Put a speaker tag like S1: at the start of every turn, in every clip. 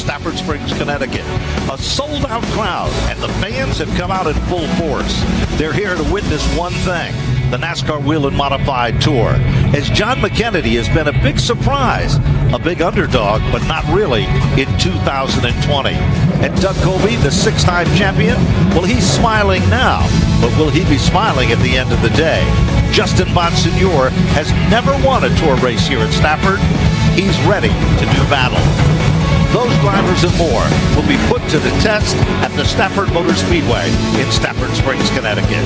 S1: Stafford Springs, Connecticut. A sold-out crowd, and the fans have come out in full force. They're here to witness one thing, the NASCAR Whelen Modified Tour. As John McKennedy has been a big surprise, a big underdog, but not really, in 2020. And Doug Colby, the six-time champion, well, he's smiling now, but will he be smiling at the end of the day? Justin Bonsignor has never won a tour race here at Stafford. He's ready to do battle. Those drivers and more will be put to the test at the Stafford Motor Speedway in Stafford Springs, Connecticut.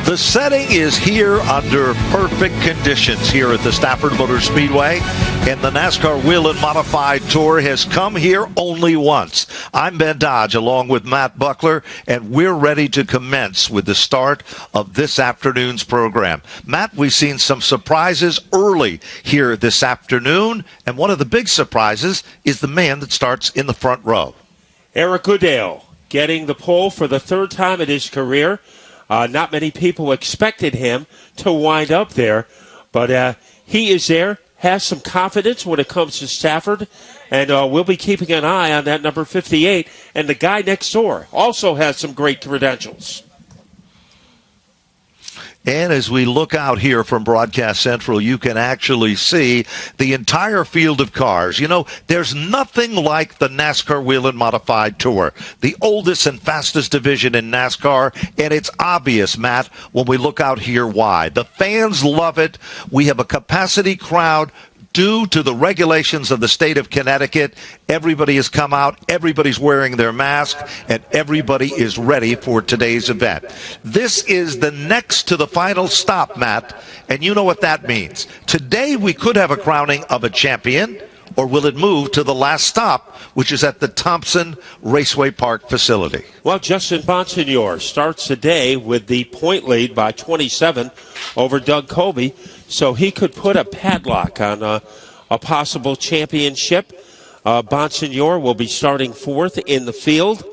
S1: The setting is here under perfect conditions here at the Stafford Motor Speedway, and the NASCAR Whelen Modified Tour has come here only once. I'm Ben Dodge along with Matt Buckler, and we're ready to commence with the start of this afternoon's program. Matt, we've seen some surprises early here this afternoon, and one of the big surprises is the man that starts in the front row.
S2: Eric Goodale getting the pole for the third time in his career. Not many people expected him to wind up there, but he is there, has some confidence when it comes to Stafford, and we'll be keeping an eye on that number 58. And the guy next door also has some great credentials.
S1: And as we look out here from Broadcast Central, you can actually see the entire field of cars. You know, there's nothing like the NASCAR Whelen Modified Tour, the oldest and fastest division in NASCAR, and it's obvious, Matt, when we look out here why. The fans love it. We have a capacity crowd. Due to the regulations of the state of Connecticut, everybody has come out, everybody's wearing their mask, and everybody is ready for today's event. This is the next to the final stop, Matt, and you know what that means. Today we could have a crowning of a champion, or will it move to the last stop, which is at the Thompson Raceway Park facility?
S2: Well, Justin Bonsignor starts the day with the point lead by 27 over Doug Colby, so he could put a padlock on a possible championship. Bonsignor will be starting fourth in the field.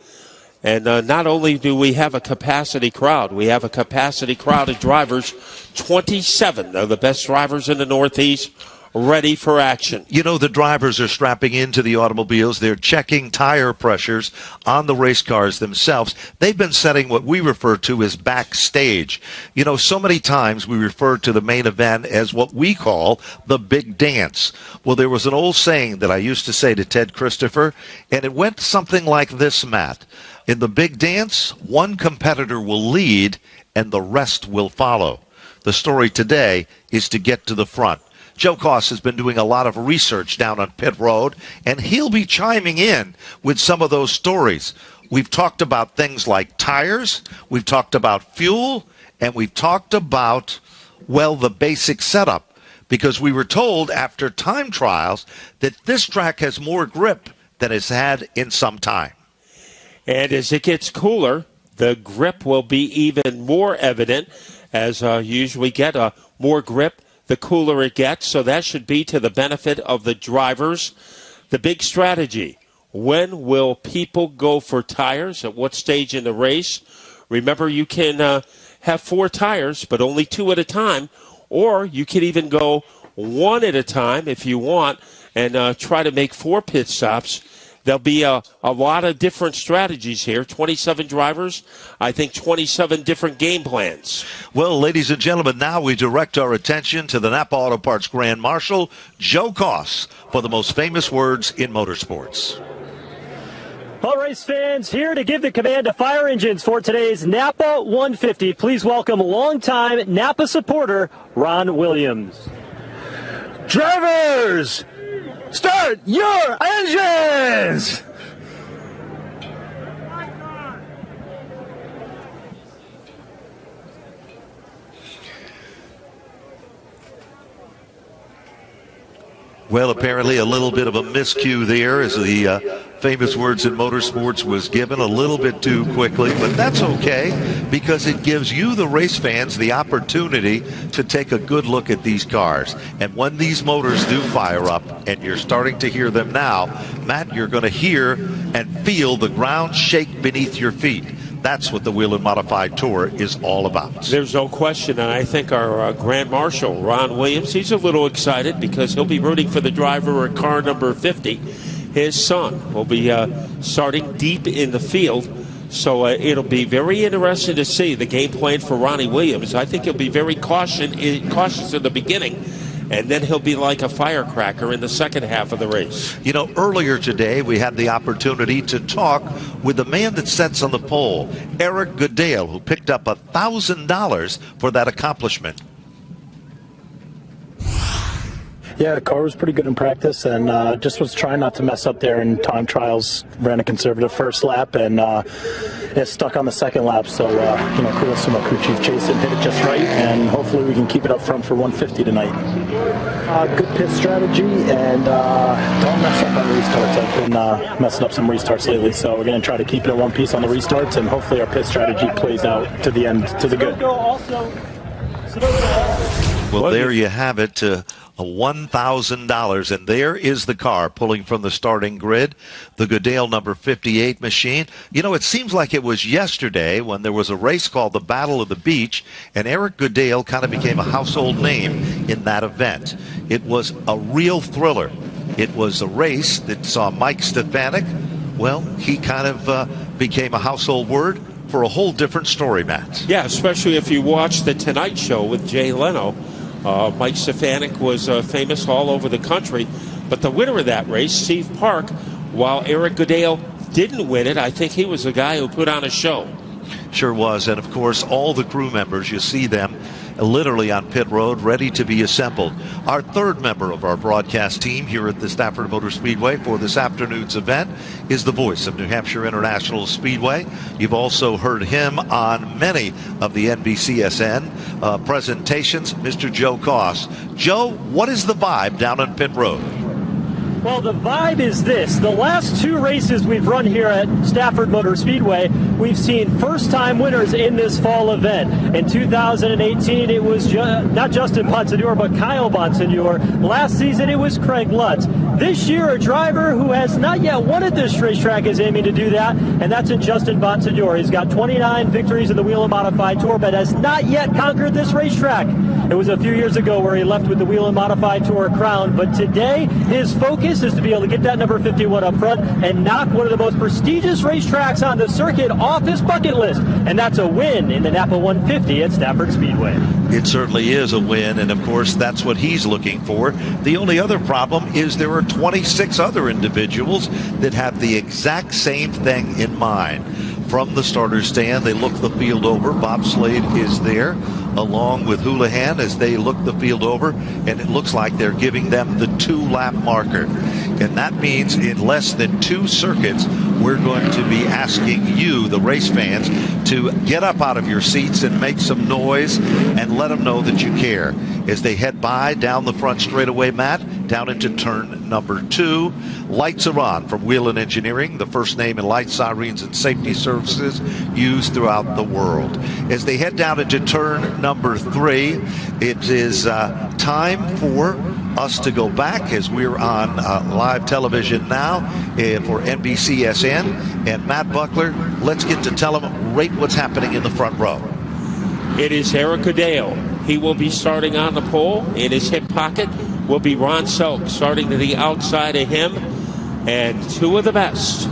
S2: And not only do we have a capacity crowd, we have a capacity crowd of drivers, 27 of the best drivers in the Northeast, ready for action.
S1: You know, the drivers are strapping into the automobiles. They're checking tire pressures on the race cars themselves. They've been setting what we refer to as backstage. You know, so many times we refer to the main event as what we call the big dance. Well, there was an old saying that I used to say to Ted Christopher, and it went something like this, Matt. In the big dance, one competitor will lead and the rest will follow. The story today is to get to the front. Joe Koss has been doing a lot of research down on pit road, and he'll be chiming in with some of those stories. We've talked about things like tires, we've talked about fuel, and we've talked about, well, the basic setup, because we were told after time trials that this track has more grip than it's had in some time.
S2: And as it gets cooler, the grip will be even more evident, as you usually get more grip the cooler it gets, so that should be to the benefit of the drivers. The big strategy, when will people go for tires, at what stage in the race? Remember, you can have 4 tires, but only 2 at a time, or you can even go 1 at a time if you want and try to make 4 pit stops. There'll be a lot of different strategies here. 27 drivers, I think 27 different game plans.
S1: Well, ladies and gentlemen, now we direct our attention to the Napa Auto Parts Grand Marshal, Joe Koss, for the most famous words in motorsports.
S3: All race fans, here to give the command to fire engines for today's Napa 150. Please welcome longtime Napa supporter, Ron Williams.
S4: Drivers, start your engines!
S1: Well, apparently a little bit of a miscue there as the famous words in motorsports was given a little bit too quickly, but that's okay because it gives you, the race fans, the opportunity to take a good look at these cars. And when these motors do fire up, and you're starting to hear them now, Matt, you're going to hear and feel the ground shake beneath your feet. That's what the Whelen Modified Tour is all about.
S2: There's no question, and I think our Grand Marshal, Ron Williams, he's a little excited because he'll be rooting for the driver at car number 50. His son will be starting deep in the field, so it'll be very interesting to see the game plan for Ronnie Williams. I think he'll be very cautious in the beginning, and then he'll be like a firecracker in the second half of the race.
S1: You know, earlier today we had the opportunity to talk with the man that sits on the pole, Eric Goodale, who picked up $1,000 for that accomplishment.
S5: Yeah, the car was pretty good in practice, and just was trying not to mess up there in time trials. Ran a conservative first lap, and it stuck on the second lap. So, kudos to my crew chief Jason, hit it just right, and hopefully we can keep it up front for 150 tonight. Good pit strategy, and don't mess up on restarts. I've been messing up some restarts lately, so we're going to try to keep it at one piece on the restarts, and hopefully our pit strategy plays out to the end, to the good.
S1: Well, there you have it. $1,000, and there is the car pulling from the starting grid, the Goodale number 58 machine. You know, it seems like it was yesterday when there was a race called the Battle of the Beach, and Eric Goodale kind of became a household name in that event. It was a real thriller. It was a race that saw Mike Stefanik. Well, he kind of became a household word for a whole different story, Matt.
S2: Yeah, especially if you watch The Tonight Show with Jay Leno. Mike Stefanik was famous all over the country, but the winner of that race, Steve Park, while Eric Goodale didn't win it, I think he was the guy who put on a show.
S1: Sure was, and of course all the crew members, you see them literally on pit road ready to be assembled. Our third member of our broadcast team here at the Stafford Motor Speedway for this afternoon's event is the voice of New Hampshire International Speedway. You've also heard him on many of the NBCSN presentations, Mr. Joe Koss. Joe, what is the vibe down on pit road?
S3: Well, the vibe is this. The last two races we've run here at Stafford Motor Speedway, we've seen first-time winners in this fall event. In 2018, it was not Justin Bonsignore, but Kyle Bonsignore. Last season, it was Craig Lutz. This year, a driver who has not yet won at this racetrack is aiming to do that, and that's in Justin Bonsignore. He's got 29 victories in the Whelen Modified Tour, but has not yet conquered this racetrack. It was a few years ago where he left with the Whelen Modified Tour crown, but today his focus is to be able to get that number 51 up front and knock one of the most prestigious racetracks on the circuit off his bucket list, and that's a win in the Napa 150 at Stafford Speedway.
S1: It certainly is a win, and of course that's what he's looking for. The only other problem is there are 26 other individuals that have the exact same thing in mind. From the starter stand, they look the field over. Bob Slade is there along with Houlihan as they look the field over, and it looks like they're giving them the 2-lap marker. And that means in less than 2 circuits, we're going to be asking you, the race fans, to get up out of your seats and make some noise and let them know that you care. As they head by down the front straightaway, Matt, down into turn number 2. Lights are on from Whelen Engineering, the first name in light, sirens, and safety services used throughout the world. As they head down into turn number 3, it is time for us to go back as we're on live television now for NBCSN. And Matt Buckler, let's get to tell them right what's happening in the front row.
S2: It is Eric Goodale. He will be starting on the pole. In his hip pocket will be Ron Selk starting to the outside of him. And 2 of the best.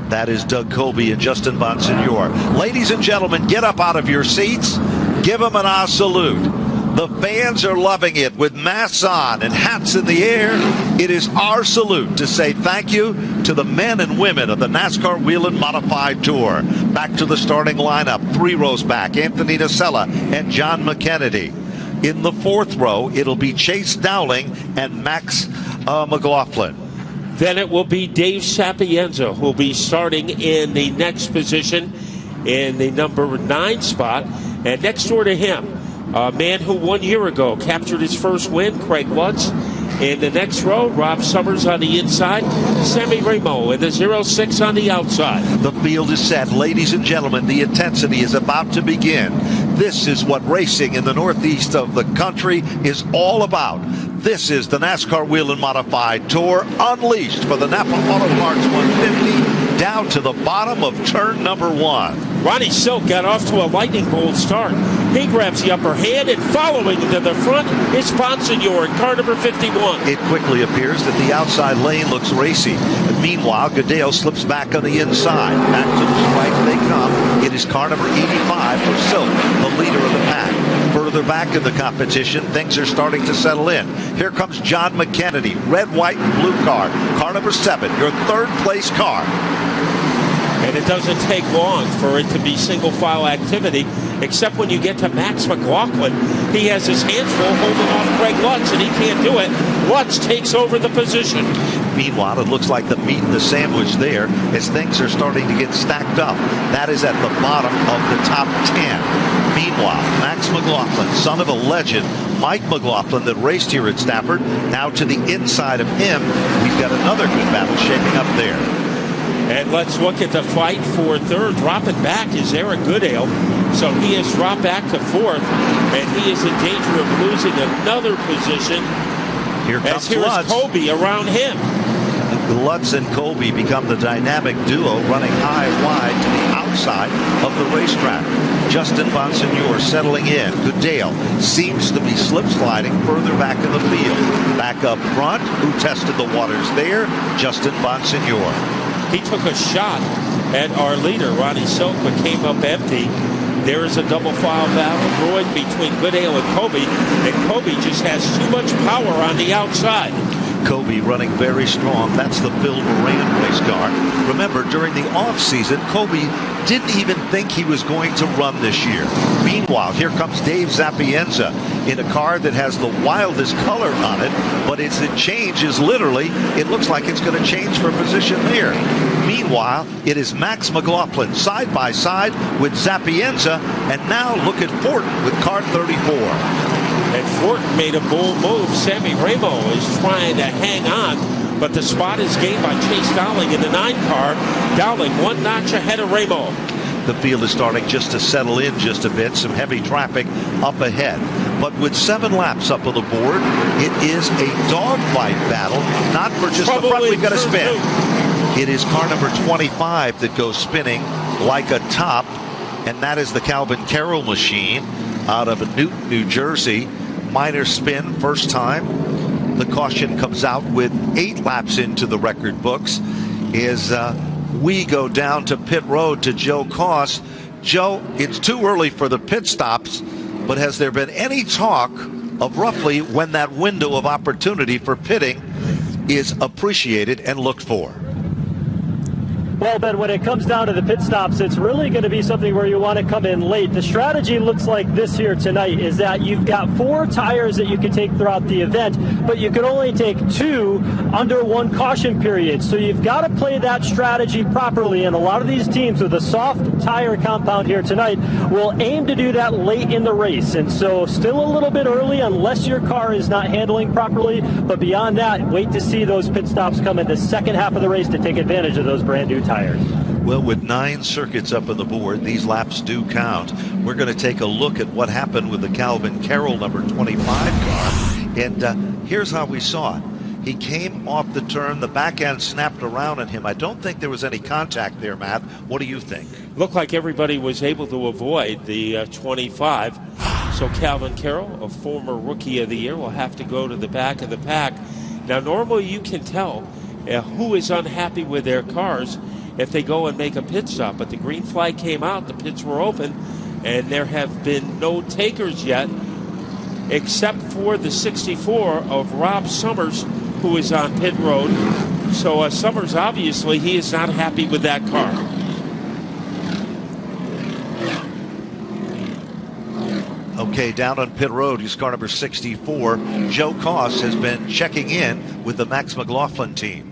S1: That is Doug Colby and Justin Bonsignore. Ladies and gentlemen, get up out of your seats. Give them an "Ah" salute. The fans are loving it with masks on and hats in the air. It is our salute to say thank you to the men and women of the NASCAR Whelen Modified Tour. Back to the starting lineup, 3 rows back, Anthony Nacella and John McKennedy. In the 4th row, it'll be Chase Dowling and Max McLaughlin.
S2: Then it will be Dave Sapienza who will be starting in the next position in the number 9 spot. And next door to him, a man who 1 year ago captured his first win, Craig Lutz. In the next row, Rob Summers on the inside, Sammy Ramo in the 06 on the outside.
S1: The field is set. Ladies and gentlemen, the intensity is about to begin. This is what racing in the northeast of the country is all about. This is the NASCAR Whelen Modified Tour, unleashed for the Napa Auto Parts 150 down to the bottom of turn number 1.
S2: Ronnie Silk got off to a lightning bolt start. He grabs the upper hand, and following to the front is Bonsignor in car number 51.
S1: It quickly appears that the outside lane looks racy. Meanwhile, Goodale slips back on the inside. Back to the stripe they come. It is car number 85 for Silk, the leader of the pack. Further back in the competition, things are starting to settle in. Here comes John McKennedy, red, white, and blue car. Car number 7, your third place car.
S2: And it doesn't take long for it to be single file activity, except when you get to Max McLaughlin. He has his hands full holding off Greg Lutz, and he can't do it. Lutz takes over the position.
S1: Meanwhile, it looks like the meat and the sandwich there as things are starting to get stacked up. That is at the bottom of the top 10. Meanwhile, Max McLaughlin, son of a legend, Mike McLaughlin, that raced here at Stafford, now to the inside of him. We've got another good battle shaping up there.
S2: And let's look at the fight for third. Dropping back is Eric Goodale. So he has dropped back to fourth, and he is in danger of losing another position.
S1: Here comes
S2: here's
S1: Lutz.
S2: Colby around him.
S1: Lutz and Colby become the dynamic duo running high wide to the outside of the racetrack. Justin Bonsignor settling in. Goodale seems to be slip sliding further back in the field. Back up front, who tested the waters there? Justin Bonsignor.
S2: He took a shot at our leader, Ronnie Silk, but came up empty. There is a double file battle brewing between Goodale and Colby, and Colby just has too much power on the outside.
S1: Colby running very strong. That's the Bill Moran race car. Remember, during the offseason, Colby didn't even think he was going to run this year. Meanwhile, here comes Dave Sapienza in a car that has the wildest color on it, but it changes literally. It looks like it's going to change for position there. Meanwhile, it is Max McLaughlin side by side with Sapienza, and now look at Fortin with car 34.
S2: And Fortin made a bold move. Sammy Ramo is trying to hang on, but the spot is gained by Chase Dowling in the 9 car. Dowling one notch ahead of Ramo.
S1: The field is starting just to settle in just a bit. Some heavy traffic up ahead. But with 7 laps up on the board, it is a dogfight battle, not for just the front. We've got to spin. It is car number 25 that goes spinning like a top, and that is the Calvin Carroll machine out of Newton, New Jersey. Minor spin, first time. The caution comes out with 8 laps into the record books. We go down to pit road to Joe Koss. Joe, it's too early for the pit stops, but has there been any talk of roughly when that window of opportunity for pitting is appreciated and looked for?
S3: Well, Ben, when it comes down to the pit stops, it's really going to be something where you want to come in late. The strategy looks like this here tonight is that you've got 4 tires that you can take throughout the event, but you can only take 2 under 1 caution period. So you've got to play that strategy properly, and a lot of these teams with a soft tire compound here tonight will aim to do that late in the race. And so still a little bit early unless your car is not handling properly, but beyond that, wait to see those pit stops come in the second half of the race to take advantage of those brand new tires.
S1: Well, with 9 circuits up on the board, these laps do count. We're going to take a look at what happened with the Calvin Carroll number 25 car. And here's how we saw it. He came off the turn, the back end snapped around on him. I don't think there was any contact there, Matt. What do you think?
S2: Looked like everybody was able to avoid the 25. So Calvin Carroll, a former Rookie of the Year, will have to go to the back of the pack. Now, normally you can tell who is unhappy with their cars if they go and make a pit stop. But the green flag came out, the pits were open, and there have been no takers yet, except for the 64 of Rob Summers, who is on pit road. So Summers, obviously, he is not happy with that car.
S1: Okay, down on pit road, he's car number 64. Joe Koss has been checking in with the Max McLaughlin team.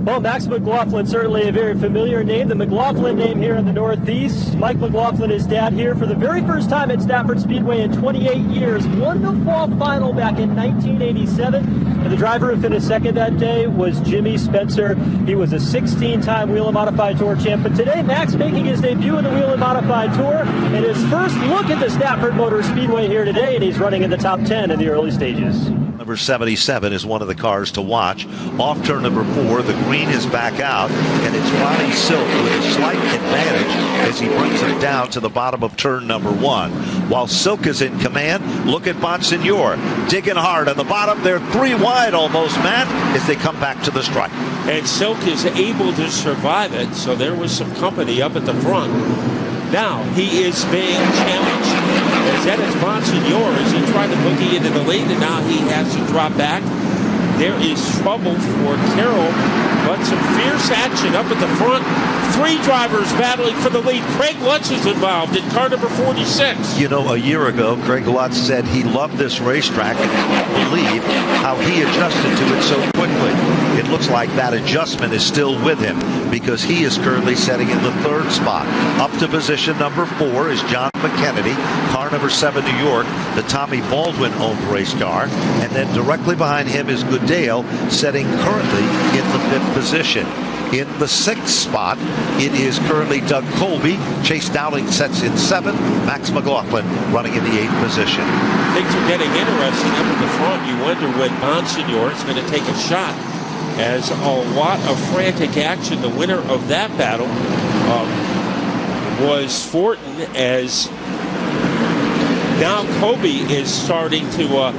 S3: Well, Max McLaughlin, certainly a very familiar name. The McLaughlin name here in the Northeast. Mike McLaughlin, his dad, here for the very first time at Stafford Speedway in 28 years. Won the fall final back in 1987. And the driver who finished second that day was Jimmy Spencer. He was a 16-time Whelen Modified Tour champ. But today, Max making his debut in the Whelen Modified Tour and his first look at the Stafford Motor Speedway here today. And he's running in the top 10 in the early stages.
S1: number 77 is one of the cars to watch. Off turn number 4, the green is back out, and it's Ronnie Silk with a slight advantage as he brings him down to the bottom of turn number 1. While Silk is in command, look at Bonsignor digging hard on the bottom. They're 3 wide almost, Matt, as they come back to the stripe.
S2: And Silk is able to survive it, so there was some company up at the front. Now he is being challenged as that is Bonsignor as he tried to boogie into the lead, and now he has to drop back. There is trouble for Carroll, but some fierce action up at the front. 3 drivers battling for the lead. Craig Lutz is involved in car number 46.
S1: You know, a year ago, Craig Lutz said he loved this racetrack and couldn't believe how he adjusted to it so quickly. It looks like that adjustment is still with him because he is currently setting in the 3rd spot. Up to position number 4 is John McKennedy, car number 7 New York, the Tommy Baldwin-owned race car. And then directly behind him is Goodale, setting currently in the 5th position. In the 6th spot, it is currently Doug Colby. Chase Dowling sets in 7th. Max McLaughlin running in the 8th position.
S2: Things are getting interesting up at the front. You wonder when Bonsignor is going to take a shot, as a lot of frantic action. The winner of that battle was Fortin, as now Colby is starting to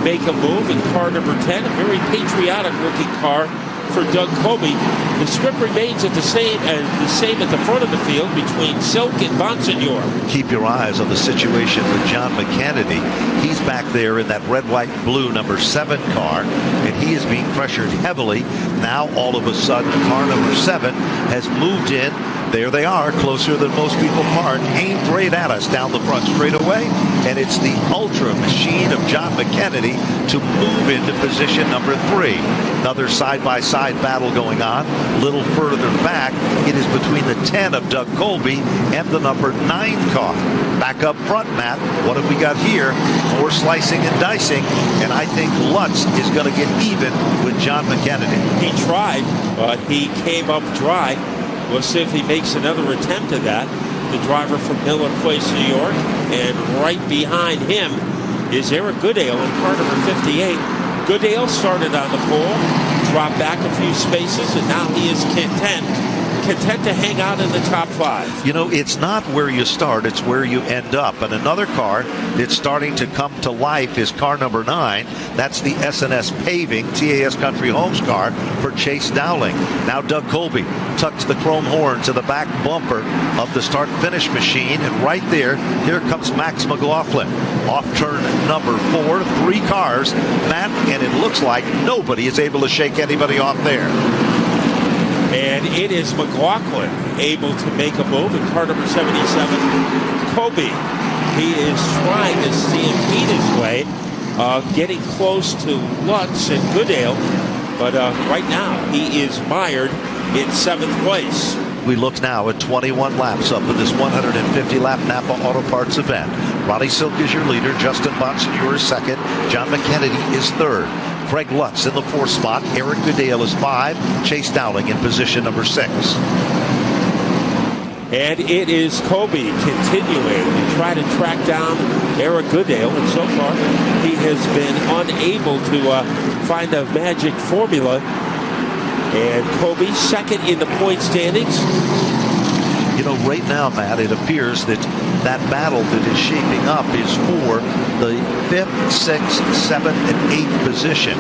S2: make a move in car number 10. A very patriotic looking car for Doug Colby. The strip remains at the same at the front of the field between Silk and Bonsignor.
S1: Keep your eyes on the situation with John McKennedy. He's back there in that red, white, blue number 7 car, and he is being pressured heavily. Now all of a sudden car number 7 has moved in. There they are, closer than most people park, aimed right at us down the front straightaway, and it's the ultra machine of John McKennedy to move into position number 3. Another side-by-side battle going on. A little further back, it is between the 10 of Doug Colby and the number 9 car. Back up front, Matt, what have we got here? More slicing and dicing, and I think Lutz is going to get even with John McKennedy.
S2: He tried, but he came up dry. We'll see if he makes another attempt at that. The driver from Miller Place, New York, and right behind him is Eric Goodale in car number 58. Goodale started on the pole, dropped back a few spaces, and now he is content to hang out in the top 5.
S1: You know, it's not where you start, it's where you end up. And another car that's starting to come to life is car number 9. That's the S&S Paving TAS Country Homes car for Chase Dowling. Now Doug Colby tucks the chrome horn to the back bumper of the start-finish machine, and right there, here comes Max McLaughlin. Off turn number 4, 3 cars, Matt, and it looks like nobody is able to shake anybody off there.
S2: And it is McLaughlin able to make a move in car number 77. Colby, he is trying to stampede his way, getting close to Lutz and Goodale, but right now he is mired in 7th place.
S1: We look now at 21 laps up in this 150-lap Napa Auto Parts event. Ronnie Silk is your leader. Justin Bonsignor is 2nd. John McKennedy is 3rd. Craig Lutz in the 4th spot. Eric Goodale is 5. Chase Dowling in position number 6.
S2: And it is Colby continuing to try to track down Eric Goodale, and so far he has been unable to find a magic formula. And Colby 2nd in the point standings.
S1: You know, right now, Matt, it appears that that battle that is shaping up is for the 5th, 6th, 7th, and 8th position.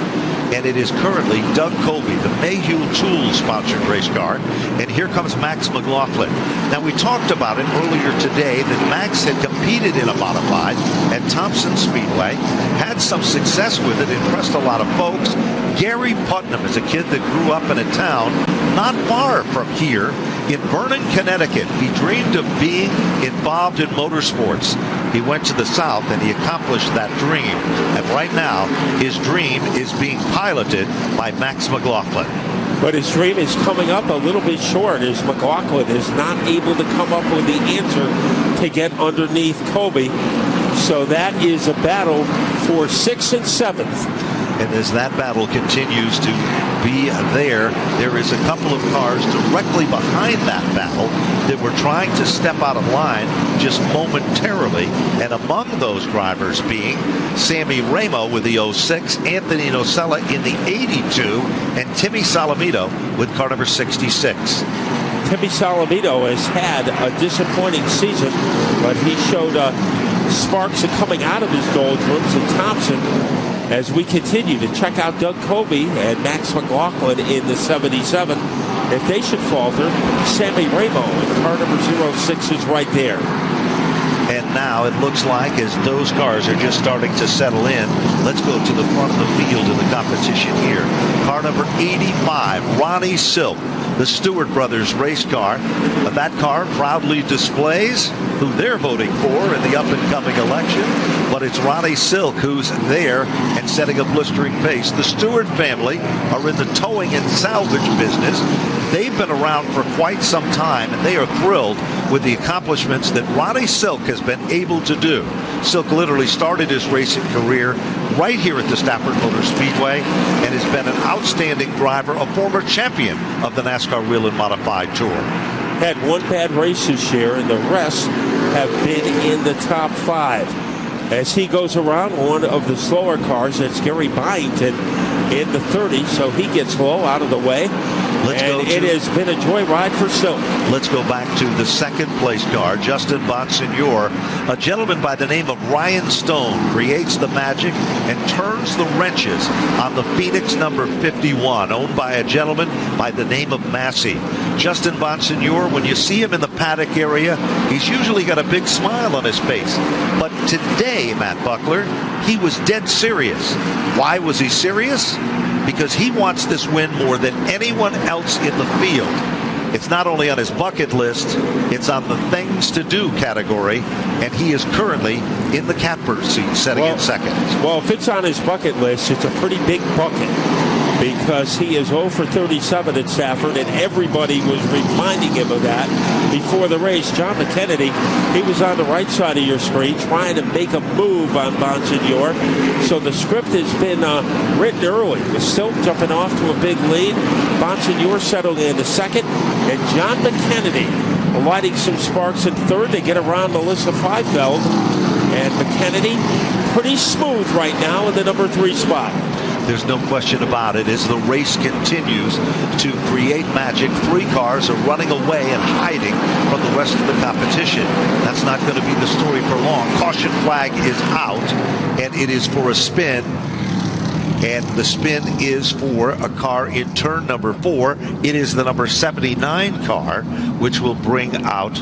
S1: And it is currently Doug Colby, the Mayhew Tools sponsored race car. And here comes Max McLaughlin. Now, we talked about it earlier today that Max had competed in a modified at Thompson Speedway, had some success with it, impressed a lot of folks. Gary Putnam is a kid that grew up in a town not far from here in Vernon, Connecticut. He dreamed of being involved in motorsports. He went to the South and he accomplished that dream. And right now, his dream is being piloted by Max McLaughlin.
S2: But his dream is coming up a little bit short as McLaughlin is not able to come up with the answer to get underneath Colby. So that is a battle for 6th and 7th.
S1: And as that battle continues to be there is a couple of cars directly behind that battle that were trying to step out of line just momentarily. And among those drivers being Sammy Ramo with the 06, Anthony Nocella in the 82, and Timmy Salamito with car number 66.
S2: Timmy Salamito has had a disappointing season, but he showed sparks of coming out of his doldrums. And Thompson, as we continue to check out Doug Colby and Max McLaughlin in the 77, if they should falter, Sammy Ramo in car number 06 is right there.
S1: And now it looks like as those cars are just starting to settle in, let's go to the front of the field in the competition here. Car number 85, Ronnie Silk, the Stewart Brothers race car. That car proudly displays who they're voting for in the up-and-coming election. But it's Ronnie Silk who's there and setting a blistering pace. The Stewart family are in the towing and salvage business. They've been around for quite some time, and they are thrilled with the accomplishments that Ronnie Silk has been able to do. Silk literally started his racing career right here at the Stafford Motor Speedway and has been an outstanding driver, a former champion of the NASCAR Whelen Modified Tour.
S2: Had one bad race this year, and the rest have been in the top 5. As he goes around one of the slower cars, that's Gary Byington in the 30, so he gets low out of the way. It has been a joyride for Silk.
S1: Let's go back to the second place car, Justin Bonsignor. A gentleman by the name of Ryan Stone creates the magic and turns the wrenches on the Phoenix number 51, owned by a gentleman by the name of Massey. Justin Bonsignor, when you see him in the paddock area, he's usually got a big smile on his face. But today, Matt Buckler, he was dead serious. Why was he serious? Because he wants this win more than anyone else in the field. It's not only on his bucket list, it's on the things to do category, and he is currently in the catbird seat, setting in second.
S2: Well, if it's on his bucket list, it's a pretty big bucket, because he is 0 for 37 at Stafford, and everybody was reminding him of that before the race. John McKennedy, he was on the right side of your screen trying to make a move on Bonsignor. So the script has been written early, with Silk jumping off to a big lead, Bonsignor settling into second, and John McKennedy lighting some sparks in third to get around Melissa Feifeld. And McKennedy pretty smooth right now in the number 3 spot.
S1: There's no question about it. As the race continues to create magic, 3 cars are running away and hiding from the rest of the competition. That's not going to be the story for long. Caution flag is out, and it is for a spin. And the spin is for a car in turn number 4. It is the number 79 car, which will bring out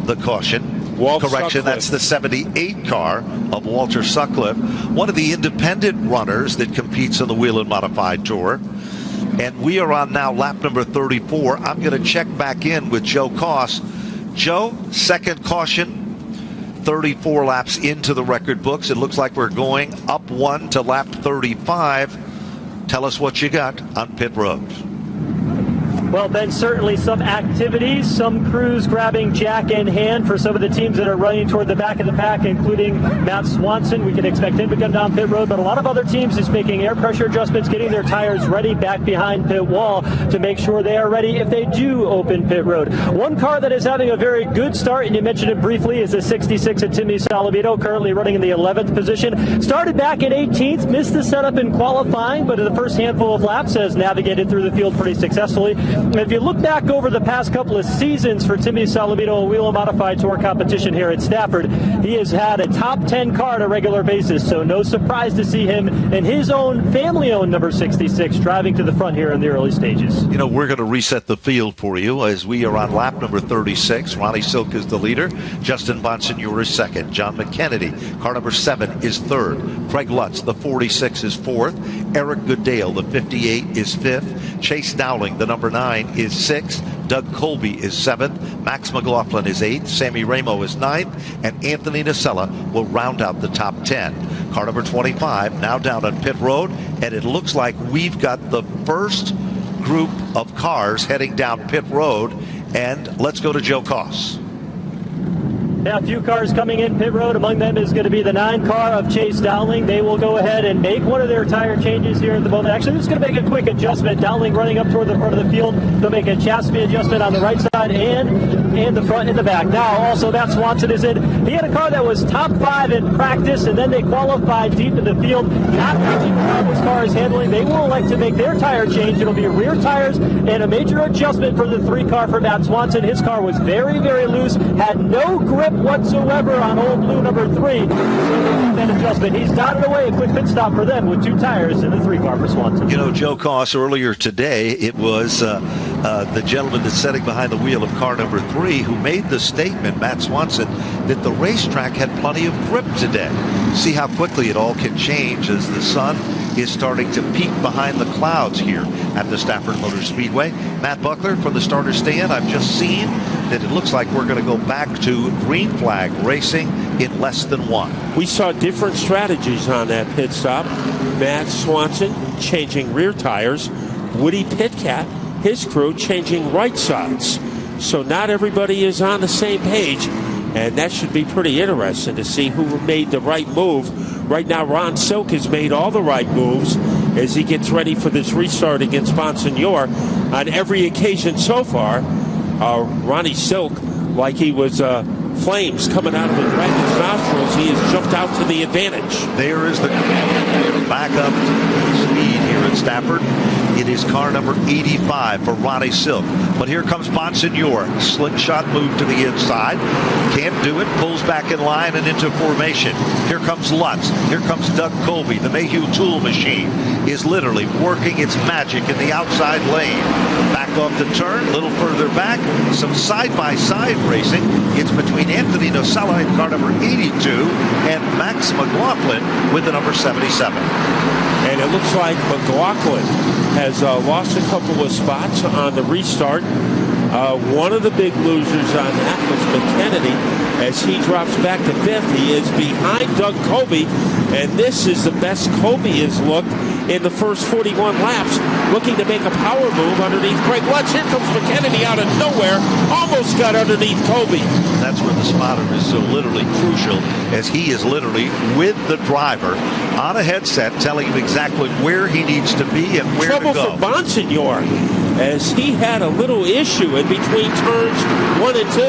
S1: the caution. Correction, that's the 78 car of Walter Sutcliffe, one of the independent runners that competes on the Whelen Modified Tour. And we are on now lap number 34. I'm going to check back in with Joe Koss. Joe, second caution, 34 laps into the record books. It looks like we're going up 1 to lap 35. Tell us what you got on pit road.
S3: Well, Ben, certainly some activities, some crews grabbing jack in hand for some of the teams that are running toward the back of the pack, including Matt Swanson. We can expect him to come down pit road, but a lot of other teams is making air pressure adjustments, getting their tires ready back behind pit wall to make sure they are ready if they do open pit road. One car that is having a very good start, and you mentioned it briefly, is the 66 of Timmy Salamito, currently running in the 11th position. Started back in 18th, missed the setup in qualifying, but in the first handful of laps has navigated through the field pretty successfully. If you look back over the past couple of seasons for Timmy Salamito, Whelen Modified Tour competition here at Stafford, he has had a top 10 car on a regular basis, so no surprise to see him in his own family-owned number 66 driving to the front here in the early stages.
S1: You know, we're going to reset the field for you as we are on lap number 36. Ronnie Silk is the leader. Justin Bonsignor is second. John McKennedy, car number 7, is third. Craig Lutz, the 46, is fourth. Eric Goodale, the 58, is fifth. Chase Dowling, the number 9, is 6th. Doug Colby is 7th. Max McLaughlin is 8th. Sammy Ramo is 9th. And Anthony Nocella will round out the top 10. Car number 25 now down on pit road. And it looks like we've got the first group of cars heading down pit road. And let's go to Joe Koss.
S3: Yeah, a few cars coming in pit road. Among them is going to be the 9 car of Chase Dowling. They will go ahead and make one of their tire changes here at the moment. Actually, they're just going to make a quick adjustment. Dowling running up toward the front of the field. They'll make a chassis adjustment on the right side and the front and the back. Now, also, Matt Swanson is in. He had a car that was top 5 in practice, and then they qualified deep in the field. Not liking how this car is handling. They will elect to make their tire change. It'll be rear tires and a major adjustment for the 3 car for Matt Swanson. His car was very, very loose, had no grip whatsoever on old blue number 3. So that adjustment. He's dotted away. A quick pit stop for them with 2 tires in the 3 car for Swanson.
S1: You know, Joe Koss, earlier today, it was the gentleman that's sitting behind the wheel of car number 3 who made the statement, Matt Swanson, that the racetrack had plenty of grip today. See how quickly it all can change as the sun is starting to peek behind the clouds here at the Stafford Motor Speedway. Matt Buckler from the starter stand. I've just seen that it looks like we're going to go back to green flag racing in less than 1.
S2: We saw different strategies on that pit stop. Matt Swanson changing rear tires. Woody Pitcat, his crew, changing right sides. So not everybody is on the same page, and that should be pretty interesting to see who made the right move. Right now, Ron Silk has made all the right moves as he gets ready for this restart against Bonsignor. On every occasion so far, Ronnie Silk, like he was flames coming out of his dragon's nostrils, he has jumped out to the advantage.
S1: There is the backup speed here at Stafford. It is car number 85 for Ronnie Silk. But here comes Bonsignor. Slingshot move to the inside. Can't do it. Pulls back in line and into formation. Here comes Lutz. Here comes Doug Colby. The Mayhew tool machine is literally working its magic in the outside lane. Back off the turn, a little further back. Some side-by-side racing. It's between Anthony Nocella in car number 82 and Max McLaughlin with the number 77.
S2: And it looks like McLaughlin has lost a couple of spots on the restart. One of the big losers on that was McKennedy as he drops back to 5th. He is behind Doug Colby, and this is the best Colby has looked in the first 41 laps, looking to make a power move underneath Craig Lutz. Here comes McKennedy out of nowhere, almost got underneath Colby.
S1: That's where the spotter is so literally crucial, as he is literally with the driver on a headset telling him exactly where he needs to be and where
S2: Trouble
S1: to go.
S2: for Bonsignor, as he had a little issue in between turns 1 and 2.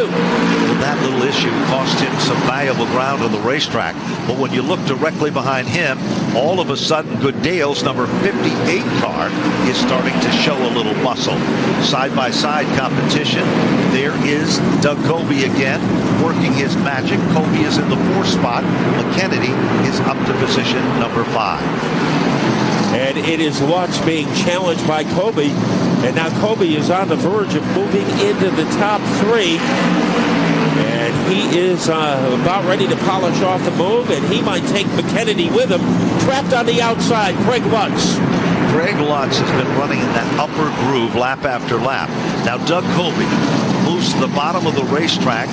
S1: That little issue cost him some valuable ground on the racetrack. But when you look directly behind him, all of a sudden Goodale's number 58 car is starting to show a little muscle. Side-by-side competition. There is Doug Colby again working his magic. Colby is in the 4th spot. McKennedy is up to position number 5.
S2: And it is Lutz being challenged by Colby. And now Colby is on the verge of moving into the top 3. And he is about ready to polish off the move, and he might take McKennedy with him. Trapped on the outside, Craig Lutz.
S1: Craig Lutz has been running in that upper groove lap after lap. Now Doug Colby moves to the bottom of the racetrack,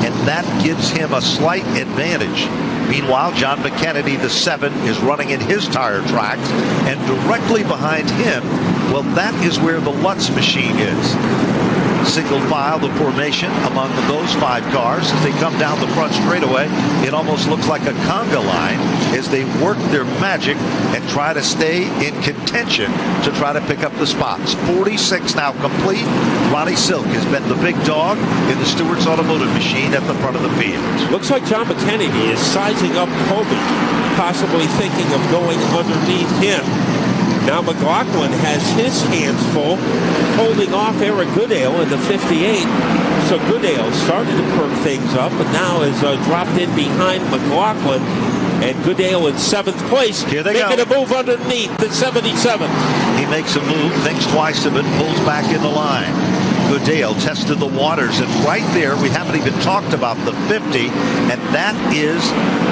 S1: and that gives him a slight advantage. Meanwhile, John McKennedy, the 7, is running in his tire tracks, and directly behind him, well, that is where the Lutz machine is. Single file the formation among those 5 cars as they come down the front straightaway. It almost looks like a conga line as they work their magic and try to stay in contention to try to pick up the spots. 46 now complete. Ronnie Silk has been the big dog in the Stewart's Automotive machine at the front of the field.
S2: Looks like John McKennedy is sizing up Colby, possibly thinking of going underneath him. Now McLaughlin has his hands full, holding off Eric Goodale in the 58. So Goodale started to perk things up, but now has dropped in behind McLaughlin. And Goodale in 7th place, making a move underneath the 77.
S1: He makes a move, thinks twice of it, pulls back in the line. Goodale tested the waters, and right there we haven't even talked about the 50, and that is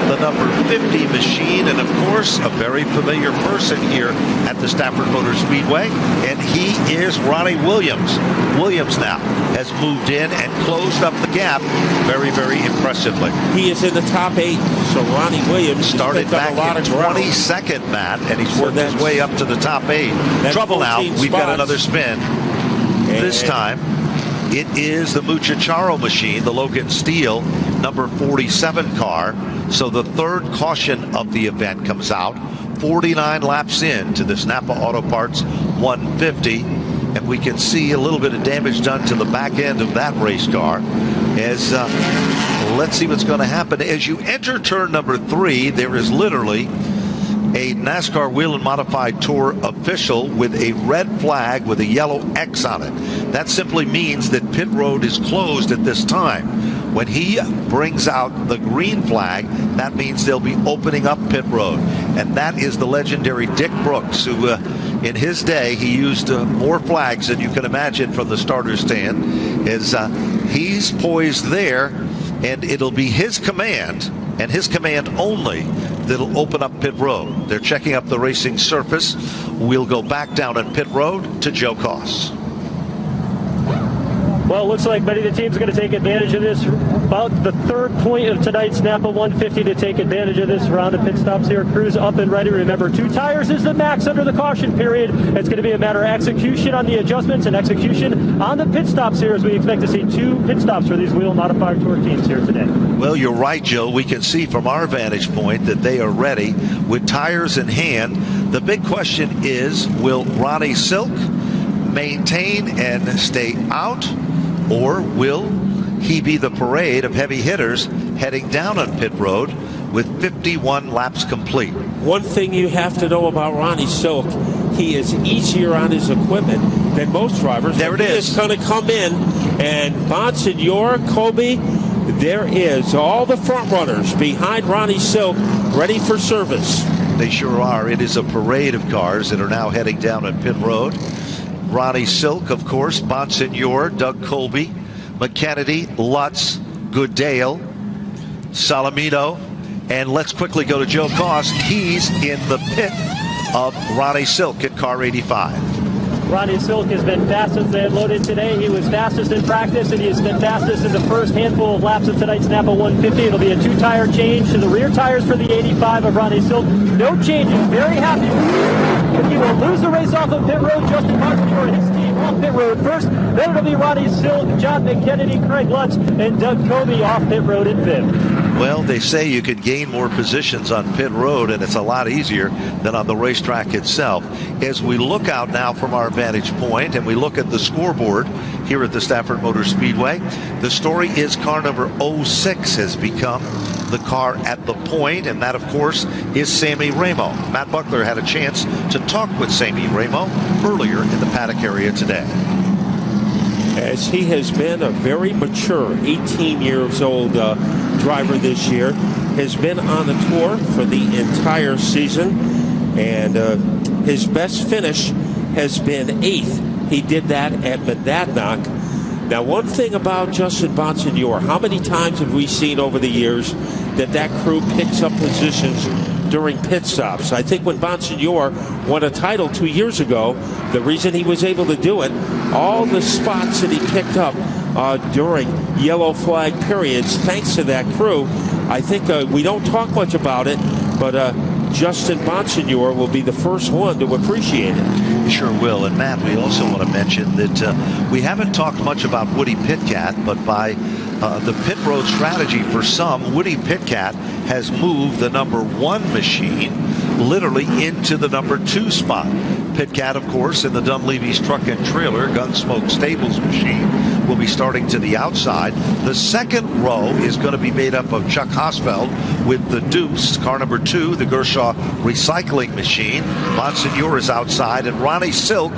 S1: the number 50 machine, and of course a very familiar person here at the Stafford Motor Speedway, and he is Ronnie Williams. Williams now has moved in and closed up the gap very, very impressively.
S2: He is in the top 8, so Ronnie Williams
S1: started back in 22nd, Matt, and he's worked his way up to the top 8. Trouble now, we've got another spin. This time, it is the Muchacharo machine, the Logan Steel, number 47 car. So the third caution of the event comes out 49 laps into this Napa Auto Parts 150. And we can see a little bit of damage done to the back end of that race car. As let's see what's going to happen. As you enter turn number 3, there is literally a NASCAR Whelen Modified Tour official with a red flag with a yellow X on it. That simply means that pit road is closed at this time. When he brings out the green flag, that means they'll be opening up pit road. And that is the legendary Dick Brooks, who in his day, he used more flags than you can imagine from the starter's stand. As he's poised there, and it'll be his command, and his command only, that'll open up pit road. They're checking up the racing surface. We'll go back down on pit road to Joe Koss.
S3: Well, it looks like many of the teams are going to take advantage of this. About the third point of tonight's Napa 150 to take advantage of this round of pit stops here. Crews up and ready. Remember, 2 tires is the max under the caution period. It's going to be a matter of execution on the adjustments and execution on the pit stops here, as we expect to see 2 pit stops for these Whelen Modified Tour teams here today.
S1: Well, you're right, Joe. We can see from our vantage point that they are ready with tires in hand. The big question is, will Ronnie Silk maintain and stay out? Or will he be the parade of heavy hitters heading down on pit road with 51 laps complete?
S2: One thing you have to know about Ronnie Silk, he is easier on his equipment than most drivers.
S1: There it is.
S2: He's going to come in, and Bonsignor, Kobe, there is all the front runners behind Ronnie Silk ready for service.
S1: They sure are. It is a parade of cars that are now heading down on pit road. Ronnie Silk, of course, Bonsignor, Doug Colby, McKennedy, Lutz, Goodale, Salamino, and let's quickly go to Joe Koss. He's in the pit of Ronnie Silk at car 85.
S3: Ronnie Silk has been fastest they had loaded today. He was fastest in practice, and he has been fastest in the first handful of laps of tonight's Napa 150. It'll be a 2-tire change to the rear tires for the 85 of Ronnie Silk. No changes. Very happy with but he will lose the race off of pit road. Justin Bonsignor and his team off pit road first. Then it'll be Ronnie Silk, John McKennedy, Craig Lutz, and Doug Kobe off pit road in 5th.
S1: Well, they say you can gain more positions on pit road, and it's a lot easier than on the racetrack itself. As we look out now from our vantage point and we look at the scoreboard here at the Stafford Motor Speedway, the story is car number 06 has become the car at the point, and that, of course, is Sammy Ramo. Matt Buckler had a chance to talk with Sammy Ramo earlier in the paddock area today.
S2: As he has been a very mature 18 years old driver this year, has been on the tour for the entire season, and his best finish has been 8th. He did that at Monadnock. Now, one thing about Justin Bonsignor, how many times have we seen over the years that crew picks up positions during pit stops? I think when Bonsignor won a title 2 years ago, the reason he was able to do it, all the spots that he picked up during yellow flag periods, thanks to that crew. I think we don't talk much about it, but Justin Bonsignor will be the first one to appreciate it.
S1: Sure will. And Matt, we also want to mention that we haven't talked much about Woody Pitcat, but by the pit road strategy for some, Woody Pitcat has moved the number 1 machine literally into the number 2 spot. Pitcat, of course, in the Dunleavy's truck and trailer Gunsmoke Stables machine will be starting to the outside. The second row is going to be made up of Chuck Hosfeld with the Deuce, car number 2, the Gershaw recycling machine. Bonsignor is outside, and Ronnie Silk,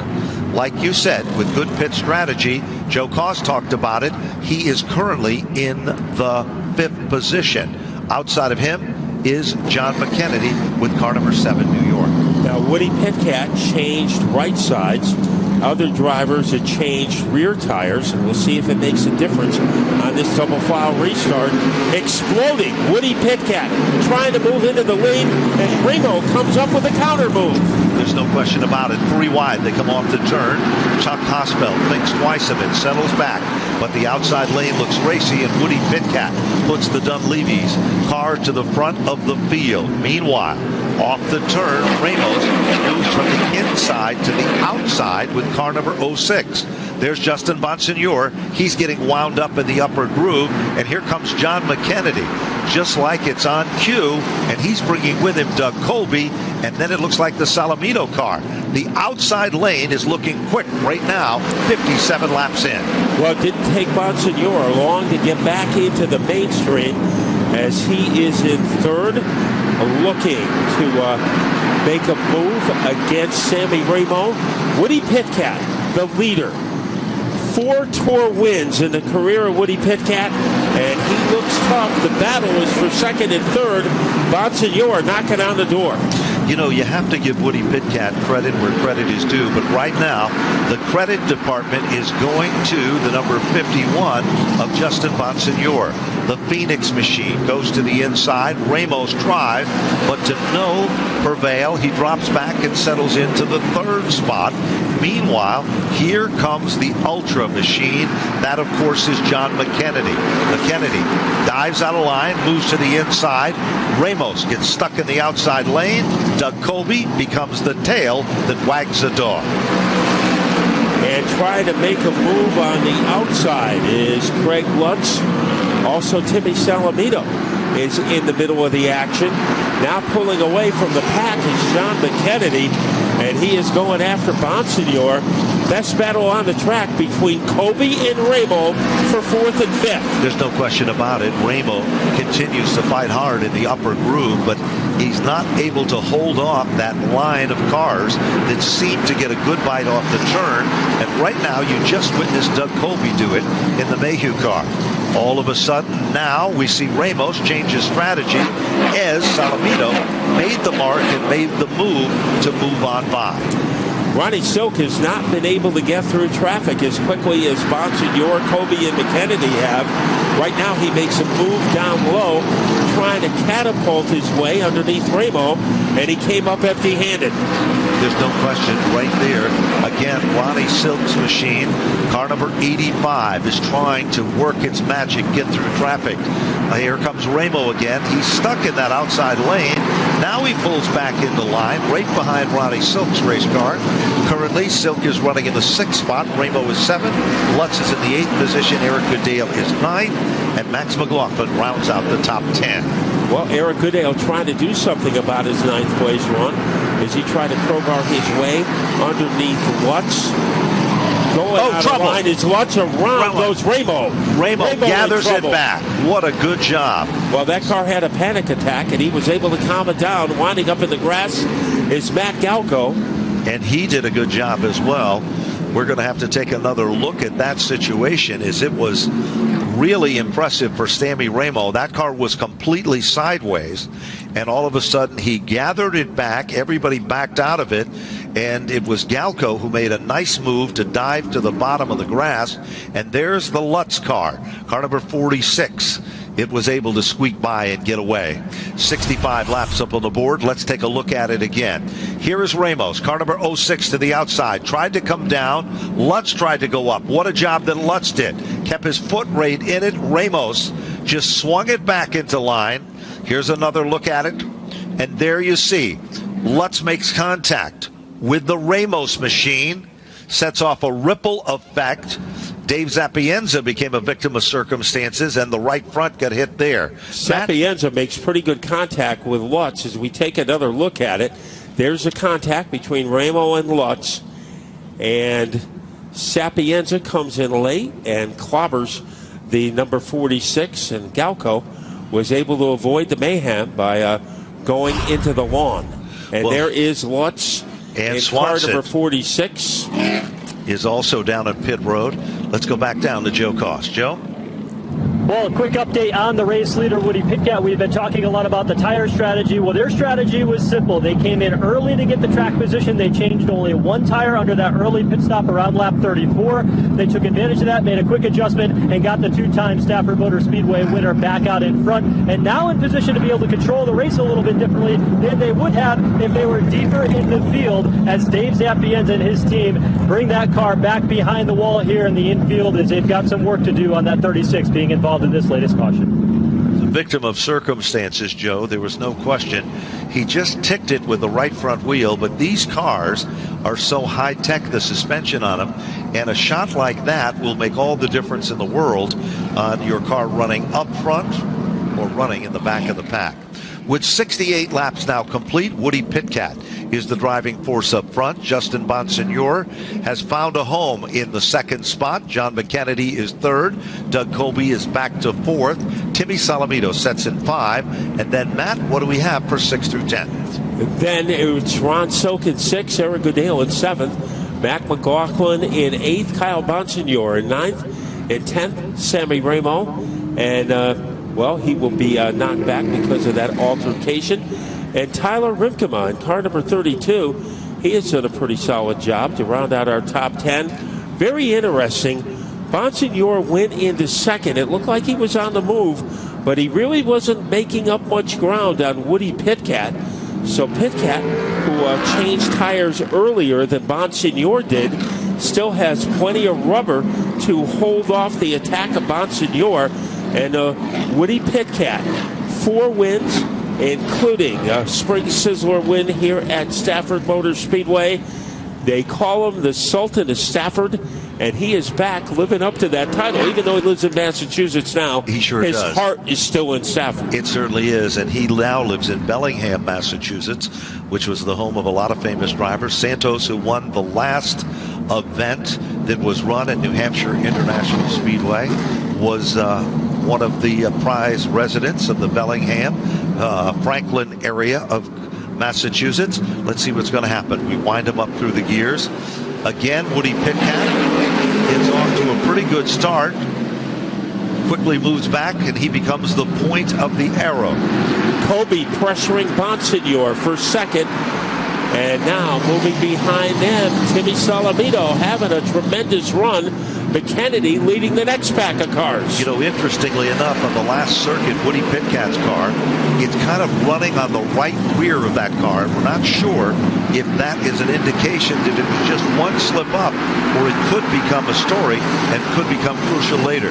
S1: like you said, with good pit strategy, Joe Koss talked about it, he is currently in the 5th position. Outside of him is John McKennedy with car number 7, New York.
S2: Now, Woody Pitcat changed right sides. Other drivers have changed rear tires, and we'll see if it makes a difference on this double file restart. Exploding, Woody Pitcat trying to move into the lead, and Ramo comes up with a counter move.
S1: There's no question about it. 3 wide, they come off the turn. Chuck Hosfeld thinks twice of it, settles back, but the outside lane looks racy, and Woody Pitcat puts the Dunleavy's car to the front of the field. Meanwhile, off the turn, Ramos moves from the inside to the outside with car number 06. There's Justin Bonsignore. He's getting wound up in the upper groove. And here comes John McKennedy, just like it's on cue. And he's bringing with him Doug Colby. And then it looks like the Salamito car. The outside lane is looking quick right now, 57 laps in.
S2: Well, it didn't take Bonsignore long to get back into the mainstream as he is in third, looking to make a move against Sammy Ramo. Woody Pitkat, the leader. 4 Tour wins in the career of Woody Pitkat, and he looks tough. The battle is for second and third. Bonsignore knocking on the door.
S1: You know, you have to give Woody Pitkat credit where credit is due, but right now, the credit department is going to the number 51 of Justin Bonsignore. The Phoenix machine goes to the inside. Ramos tries, but to no prevail. He drops back and settles into the third spot. Meanwhile, here comes the Ultra machine. That, of course, is John McKennedy. McKennedy dives out of line, moves to the inside. Ramos gets stuck in the outside lane. Doug Colby becomes the tail that wags the dog.
S2: And trying to make a move on the outside is Craig Lutz. Also, Timmy Salamito is in the middle of the action. Now pulling away from the pack is John McKennedy, and he is going after Bonsignore. Best battle on the track between Colby and Ramo for 4th and 5th.
S1: There's no question about it. Ramo continues to fight hard in the upper groove, but he's not able to hold off that line of cars that seem to get a good bite off the turn. And right now, you just witnessed Doug Colby do it in the Mayhew car. All of a sudden, now we see Ramos change his strategy as Salamito made the mark and made the move to move on by.
S2: Ronnie Silk has not been able to get through traffic as quickly as Bonsignore, Colby, and McKennedy have. Right now, he makes a move down low, trying to catapult his way underneath Ramo, and he came up empty-handed.
S1: There's no question right there. Again, Ronnie Silk's machine, car number 85, is trying to work its magic, get through traffic. Here comes Ramo again. He's stuck in that outside lane. Now he pulls back into line, right behind Ronnie Silk's race car. Currently, Silk is running in the 6th spot. Ramo is 7th. Lutz is in the 8th position. Eric Goodale is 9th. And Max McLaughlin rounds out the top 10.
S2: Well, Eric Goodale trying to do something about his 9th place run as he tried to crowbar his way underneath Lutz. Going out of line is Lutz. Around goes Ramo.
S1: Ramo gathers it back. What a good job.
S2: Well, that car had a panic attack, and he was able to calm it down. Winding up in the grass is Matt Galco.
S1: And he did a good job as well. We're going to have to take another look at that situation, as it was really impressive for Sammy Ramo. That car was completely sideways, and all of a sudden he gathered it back. Everybody backed out of it, and it was Galco who made a nice move to dive to the bottom of the grass. And there's the Lutz car number 46. It was able to squeak by and get away. 65 laps up on the board. Let's take a look at it again. Here is Ramos, car number 06 to the outside. Tried to come down. Lutz tried to go up. What a job that Lutz did. Kept his foot right in it. Ramos just swung it back into line. Here's another look at it. And there you see, Lutz makes contact with the Ramos machine. Sets off a ripple effect. Dave Sapienza became a victim of circumstances, and the right front got hit there.
S2: Sapienza makes pretty good contact with Lutz. As we take another look at it, there's a contact between Ramo and Lutz, and Sapienza comes in late and clobbers the number 46, and Galco was able to avoid the mayhem by going into the lawn. And there is Lutz
S1: and
S2: car number 46.
S1: Is also down at pit road. Let's go back down to Joe Cost. Joe?
S3: Well, a quick update on the race leader, Woody Pitkat. We've been talking a lot about the tire strategy. Well, their strategy was simple. They came in early to get the track position. They changed only one tire under that early pit stop around lap 34. They took advantage of that, made a quick adjustment, and got the 2-time Stafford Motor Speedway winner back out in front, and now in position to be able to control the race a little bit differently than they would have if they were deeper in the field, as Dave Sapienza and his team bring that car back behind the wall here in the infield, as they've got some work to do on that 36 being involved in this latest caution.
S1: victim of circumstances, Joe. There was no question. He just ticked it with the right front wheel, but these cars are so high-tech, the suspension on them, and a shot like that will make all the difference in the world on your car running up front or running in the back of the pack. With 68 laps now complete, Woody Pitkat is the driving force up front. Justin Bonsignore has found a home in the second spot. John McKennedy is third. Doug Colby is back to fourth. Timmy Salamito sets in 5. And then, Matt, what do we have for 6 through 10?
S2: Then it's Ron Silk in 6, Eric Goodale in 7th, Mac McLaughlin in 8th, Kyle Bonsignore in 9th, in 10th, Sammy Ramo, and well, he will be knocked back because of that altercation. And Tyler Rimkema in car number 32, he has done a pretty solid job to round out our top 10. Very interesting. Bonsignore went into second. It looked like he was on the move, but he really wasn't making up much ground on Woody Pitkat. So Pitkat, who changed tires earlier than Bonsignore did, still has plenty of rubber to hold off the attack of Bonsignore. And Woody Pitkat, 4 wins, including a Spring Sizzler win here at Stafford Motor Speedway. They call him the Sultan of Stafford, and he is back living up to that title. Even though he lives in Massachusetts now,
S1: he sure
S2: his
S1: does.
S2: heart is still in Stafford.
S1: It certainly is, and he now lives in Bellingham, Massachusetts, which was the home of a lot of famous drivers. Santos, who won the last event that was run at New Hampshire International Speedway, was one of the prize residents of the Bellingham, Franklin area of Massachusetts. Let's see what's going to happen. We wind him up through the gears. Again, Woody Pitkat is off to a pretty good start. Quickly moves back, and he becomes the point of the arrow.
S2: Colby pressuring Bonsignore for second. And now moving behind them, Timmy Salamito having a tremendous run. McKennedy leading the next pack of cars.
S1: You know, interestingly enough, on the last circuit, Woody Pitkat's car, it's kind of running on the right rear of that car. We're not sure if that is an indication that it was just one slip up, or it could become a story and could become crucial later.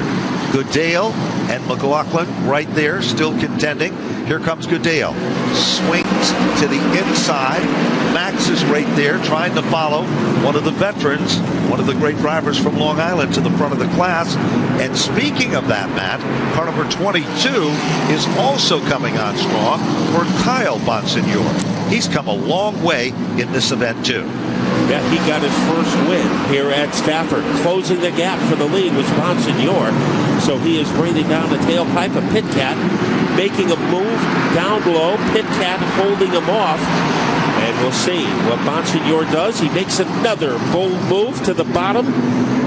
S1: Goodale and McLaughlin right there, still contending. Here comes Goodale. Swings to the inside. Max is right there trying to follow one of the veterans, one of the great drivers from Long Island, to the front of the class. And speaking of that, Matt, car number 22 is also coming on strong for Kyle Bonsignore. He's come a long way in this event, too.
S2: Yeah, he got his first win here at Stafford. Closing the gap for the lead was Bonsignore. So he is bringing down the tailpipe of Pitkat, making a move down low. Pitkat holding him off. And we'll see what Bonsignore does. He makes another bold move to the bottom.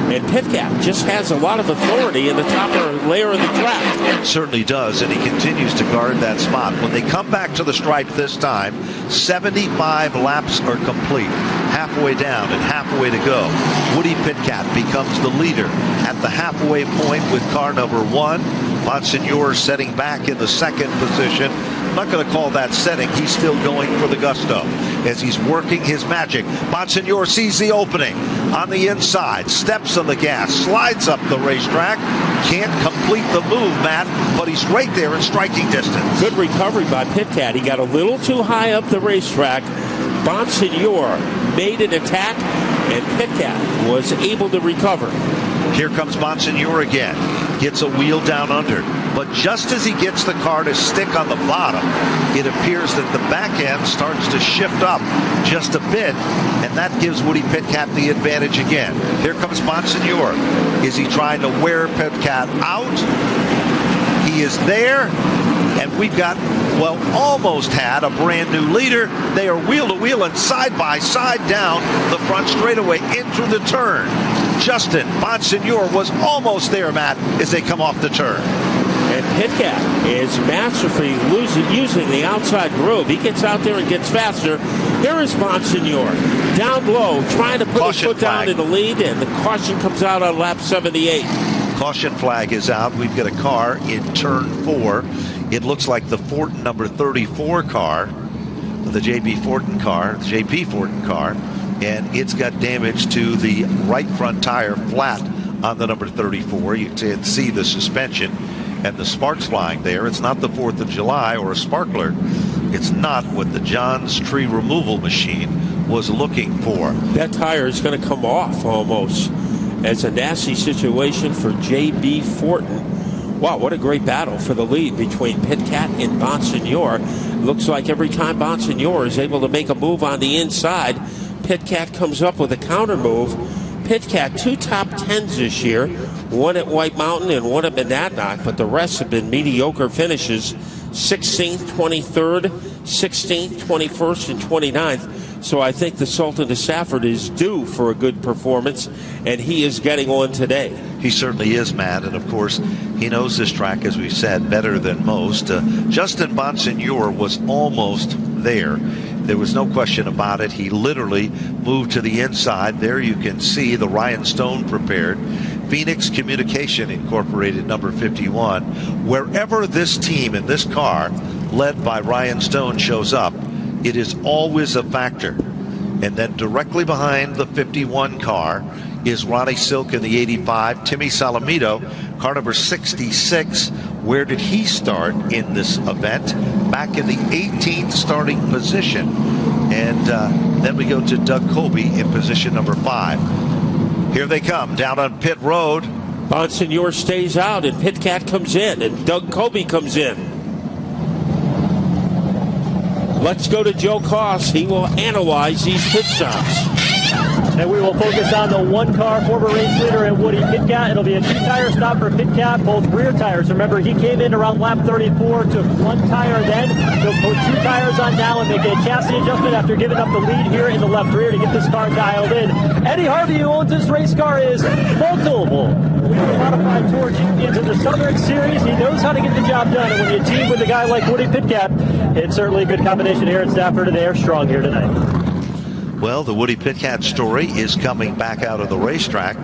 S2: And Pitkat just has a lot of authority in the top layer of the track.
S1: Certainly does, and he continues to guard that spot. When they come back to the stripe this time, 75 laps are complete. Halfway down and halfway to go. Woody Pitkat becomes the leader at the halfway point with car number 1. Bonsignore setting back in the second position. I'm not going to call that setting. He's still going for the gusto as he's working his magic. Bonsignore sees the opening on the inside, steps on the gas, slides up the racetrack. Can't complete the move, Matt, but he's right there in striking distance.
S2: Good recovery by Pitkat. He got a little too high up the racetrack. Bonsignore made an attack, and Pitkat was able to recover.
S1: Here comes Bonsignore again. Gets a wheel down under. But just as he gets the car to stick on the bottom, it appears that the back end starts to shift up just a bit, and that gives Woody Pitkat the advantage again. Here comes Bonsignore. Is he trying to wear Pitkat out? He is there, and we've got, well, almost had a brand new leader. They are wheel to wheel and side by side down the front straightaway into the turn. Justin Bonsignore was almost there, Matt, as they come off the turn.
S2: And Pitkat is masterfully using the outside groove. He gets out there and gets faster. Here is Bonsignore down low, trying to put his foot down in the lead, and the caution comes out on lap 78.
S1: Caution flag is out. We've got a car in turn 4. It looks like the Fortin number 34 car, the JP Fortin car, and it's got damage to the right front tire flat on the number 34. You can see the suspension, and the sparks flying there. It's not the 4th of July or a sparkler. It's not what the John's tree removal machine was looking for.
S2: That tire is going to come off almost. It's a nasty situation for J.B. Fortin. Wow, what a great battle for the lead between Pitcat and Bonsignor. Looks like every time Bonsignor is able to make a move on the inside, Pitcat comes up with a counter move. Pitcat, 2 top 10s this year, one at White Mountain and one at Monadnock, but the rest have been mediocre finishes. 16th, 23rd, 16th, 21st, and 29th. So I think the Sultan of Stafford is due for a good performance, and he is getting on today.
S1: He certainly is, Matt, and of course, he knows this track, as we've said, better than most. Justin Bonsignor was almost there. There was no question about it. He literally moved to the inside. There you can see the Ryan Stone prepared. Phoenix Communication Incorporated, number 51. Wherever this team in this car, led by Ryan Stone, shows up, it is always a factor. And then directly behind the 51 car is Ronnie Silk in the 85. Timmy Salamito, car number 66. Where did he start in this event? Back in the 18th starting position. And then we go to Doug Colby in position number 5. Here they come down on pit road.
S2: Bonsignor stays out and Pitcat comes in and Doug Colby comes in. Let's go to Joe Koss. He will analyze these pit stops.
S3: And we will focus on the 1-car former race leader and Woody Pitcat. It'll be a 2-tire stop for Pitcat, both rear tires. Remember, he came in around lap 34, took 1 tire then. He'll put 2 tires on now and make a chassis adjustment after giving up the lead here in the left rear to get this car dialed in. Eddie Harvey, who owns this race car, is multiple modified tour champions in the Southern Series. He knows how to get the job done. And when you team with a guy like Woody Pitcat, it's certainly a good combination here at Stafford, and they are strong here tonight.
S1: Well, the Woody Pitcat story is coming back out of the racetrack,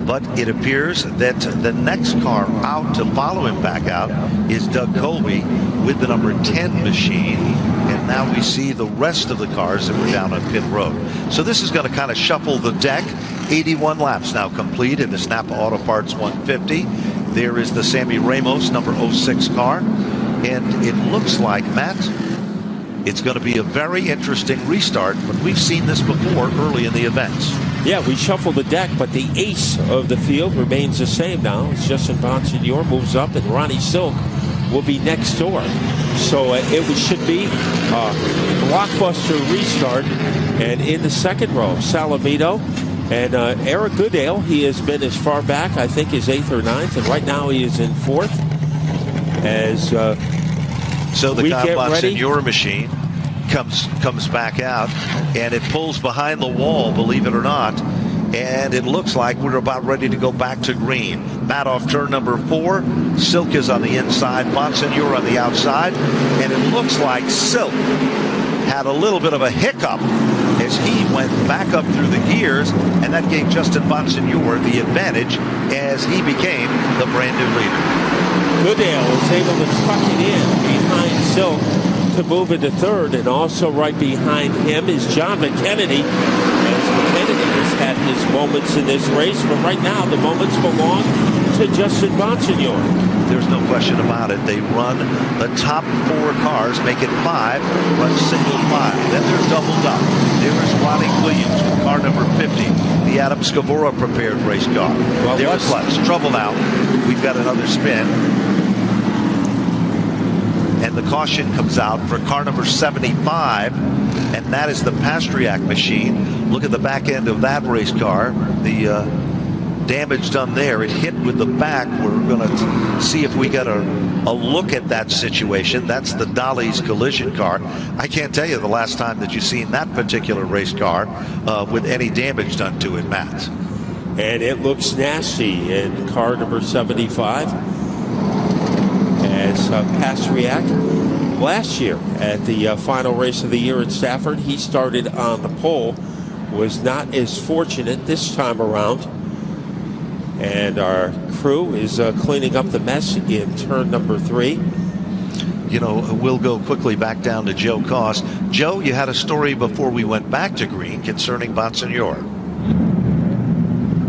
S1: but it appears that the next car out to follow him back out is Doug Colby with the number 10 machine. And now we see the rest of the cars that were down on pit road. So this is going to kind of shuffle the deck. 81 laps now complete in the Snap Auto Parts 150. There is the Sammy Ramos number 06 car. And it looks like, Matt, it's going to be a very interesting restart, but we've seen this before early in the events.
S2: Yeah, we shuffle the deck, but the ace of the field remains the same now. It's Justin Bonsignor moves up, and Ronnie Silk will be next door. So it should be a blockbuster restart. And in the second row, Salamito and Eric Goodale. He has been as far back, I think, as 8th or 9th, and right now he is in 4th. As
S1: so the Bonsignor machine comes back out, and it pulls behind the wall, believe it or not, and it looks like we're about ready to go back to green. Matt off turn number 4. Silk is on the inside, Bonsignor on the outside, and it looks like Silk had a little bit of a hiccup as he went back up through the gears, and that gave Justin Bonsignor the advantage as he became the brand new leader.
S2: Goodale is able to tuck it in behind Silk to move into 3rd, and also right behind him is John McKennedy. As McKennedy has had his moments in this race, but right now the moments belong to Justin Bonsignor.
S1: There's no question about it. They run the top 4 cars, make it 5, run single file. Then they're doubled up. There is Ronnie Williams with car number 50, the Adam Scavora prepared race car. Well, there's Lutz. Trouble now. We've got another spin. And the caution comes out for car number 75, and that is the Pastriak machine. Look at the back end of that race car. The damage done there. It hit with the back. We're going to see if we get a look at that situation. That's the Dolly's collision car. I can't tell you the last time that you've seen that particular race car with any damage done to it, Matt.
S2: And it looks nasty in car number 75. As Pastriak last year at the final race of the year at Stafford, he started on the pole, was not as fortunate this time around. And our crew is cleaning up the mess in turn number 3.
S1: You know, we'll go quickly back down to Joe Koss. Joe, you had a story before we went back to green concerning Bonsignor.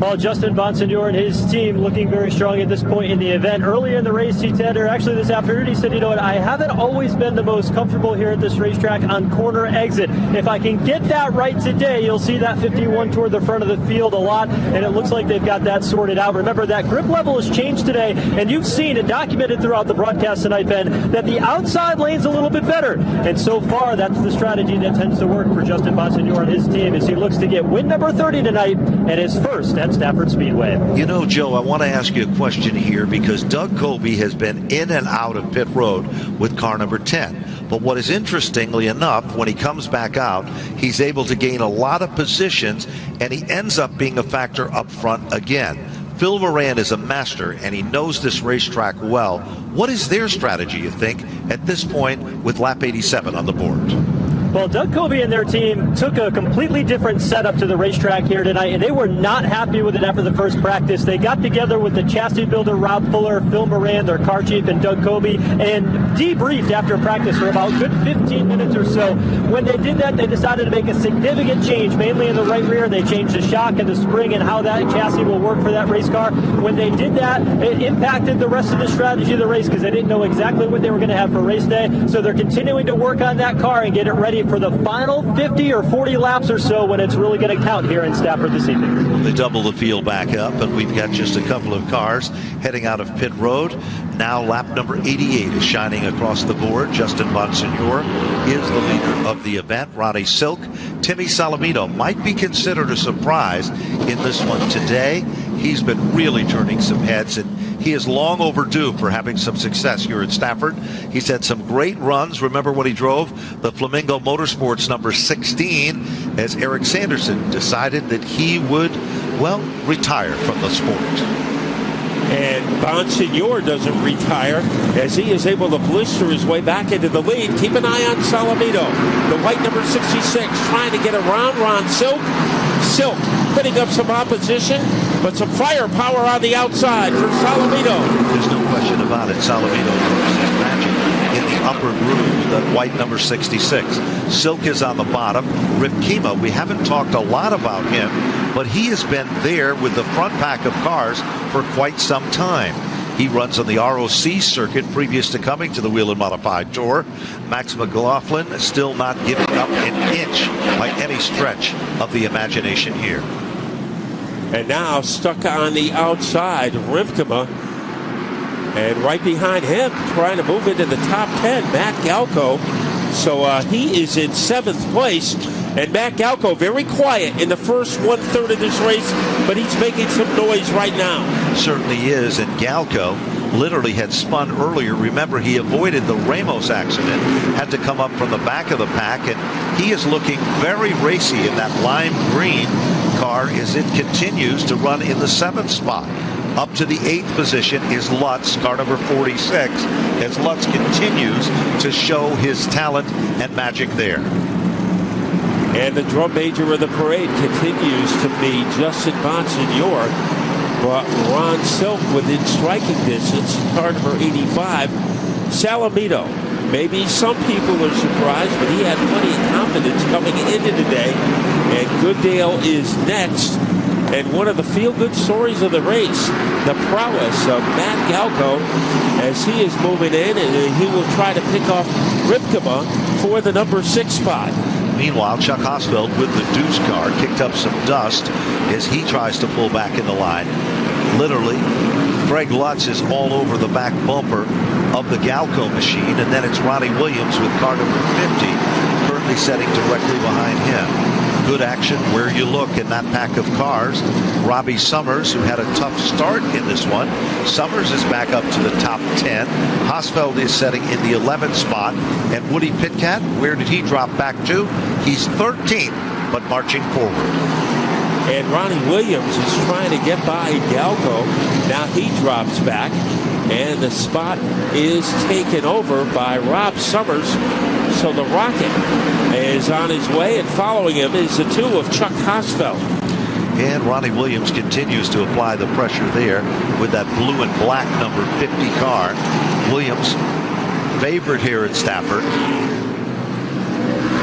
S3: Well, Justin Bonsignor and his team looking very strong at this point in the event. Earlier in the race, he said, or actually this afternoon, he said, you know what, I haven't always been the most comfortable here at this racetrack on corner exit. If I can get that right today, you'll see that 51 toward the front of the field a lot, and it looks like they've got that sorted out. Remember, that grip level has changed today, and you've seen and documented throughout the broadcast tonight, Ben, that the outside lane's a little bit better. And so far, that's the strategy that tends to work for Justin Bonsignor and his team as he looks to get win number 30 tonight and his first at Stafford Speedway.
S1: You know, Joe, I want to ask you a question here because Doug Colby has been in and out of pit road with car number 10. But what is interestingly enough, when he comes back out, he's able to gain a lot of positions, and he ends up being a factor up front again. Phil Moran is a master, and he knows this racetrack well. What is their strategy, you think, at this point with lap 87 on the board?
S3: Well, Doug Colby and their team took a completely different setup to the racetrack here tonight, and they were not happy with it after the first practice. They got together with the chassis builder, Rob Fuller, Phil Moran, their car chief, and Doug Colby, and debriefed after practice for about a good 15 minutes or so. When they did that, they decided to make a significant change, mainly in the right rear. They changed the shock and the spring and how that chassis will work for that race car. When they did that, it impacted the rest of the strategy of the race because they didn't know exactly what they were going to have for race day. So they're continuing to work on that car and get it ready for the final 50 or 40 laps or so when it's really going to count here in Stafford this evening.
S1: They double the field back up, and we've got just a couple of cars heading out of pit road. Now lap number 88 is shining across the board. Justin Bonsignor is the leader of the event. Ronnie Silk, Timmy Salamito might be considered a surprise in this one today. He's been really turning some heads, and he is long overdue for having some success here at Stafford. He's had some great runs. Remember when he drove the Flamingo Motorsports number 16 as Eric Sanderson decided that he would, well, retire from the sport.
S2: And Bonsignor doesn't retire as he is able to blister his way back into the lead. Keep an eye on Salamito, the white number 66, trying to get around Ron Silk. Silk putting up some opposition, but some firepower on the outside for Salamito.
S1: There's no question about it. Salamito works his magic in the upper groove with that white number 66. Silk is on the bottom. Rip Kima, we haven't talked a lot about him, but he has been there with the front pack of cars for quite some time. He runs on the ROC circuit previous to coming to the Whelen Modified Tour. Max McLaughlin still not giving up an inch by any stretch of the imagination here.
S2: And now stuck on the outside, Rivkema. And right behind him, trying to move into the top 10, Matt Galco. So he is in 7th place. And Matt Galco, very quiet in the first 1/3 of this race, but he's making some noise right now.
S1: Certainly is, and Galco literally had spun earlier. Remember, he avoided the Ramos accident, had to come up from the back of the pack, and he is looking very racy in that lime green car as it continues to run in the 7th spot. Up to the 8th position is Lutz, car number 46, as Lutz continues to show his talent and magic there.
S2: And the drum major of the parade continues to be Justin Bonsignor, but Ron Silk within striking distance, car number 85, Salamito. Maybe some people are surprised, but he had plenty of confidence coming into today. And Goodale is next. And one of the feel-good stories of the race, the prowess of Matt Galco as he is moving in, and he will try to pick off Rivkema for the number 6 spot.
S1: Meanwhile, Chuck Hosfeld with the Deuce car kicked up some dust as he tries to pull back in the line. Literally, Greg Lutz is all over the back bumper of the Galco machine, and then it's Ronnie Williams with car number 50 currently setting directly behind him. Good action where you look in that pack of cars. Robbie Summers, who had a tough start in this one. Summers is back up to the top 10. Hosfeld is setting in the 11th spot. And Woody Pitcat, where did he drop back to? He's 13th, but marching forward.
S2: And Ronnie Williams is trying to get by Galco. Now he drops back, and the spot is taken over by Rob Summers. So the Rocket is on his way, and following him is the 2 of Chuck Hosfeld.
S1: And Ronnie Williams continues to apply the pressure there with that blue and black number 50 car. Williams, favorite here at Stafford.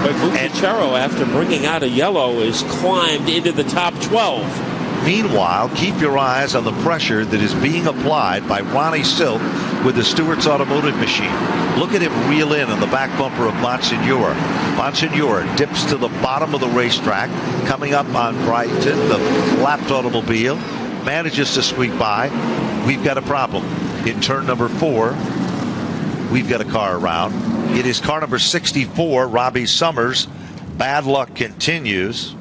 S2: But Bucciaro, after bringing out a yellow, is climbed into the top 12.
S1: Meanwhile, keep your eyes on the pressure that is being applied by Ronnie Silk with the Stewart's Automotive Machine. Look at him reel in on the back bumper of Bonsignor. Bonsignor dips to the bottom of the racetrack, coming up on Brighton, the lapped automobile, manages to squeak by. We've got a problem. In turn number 4, we've got a car around. It is car number 64, Robbie Summers. Bad luck continues.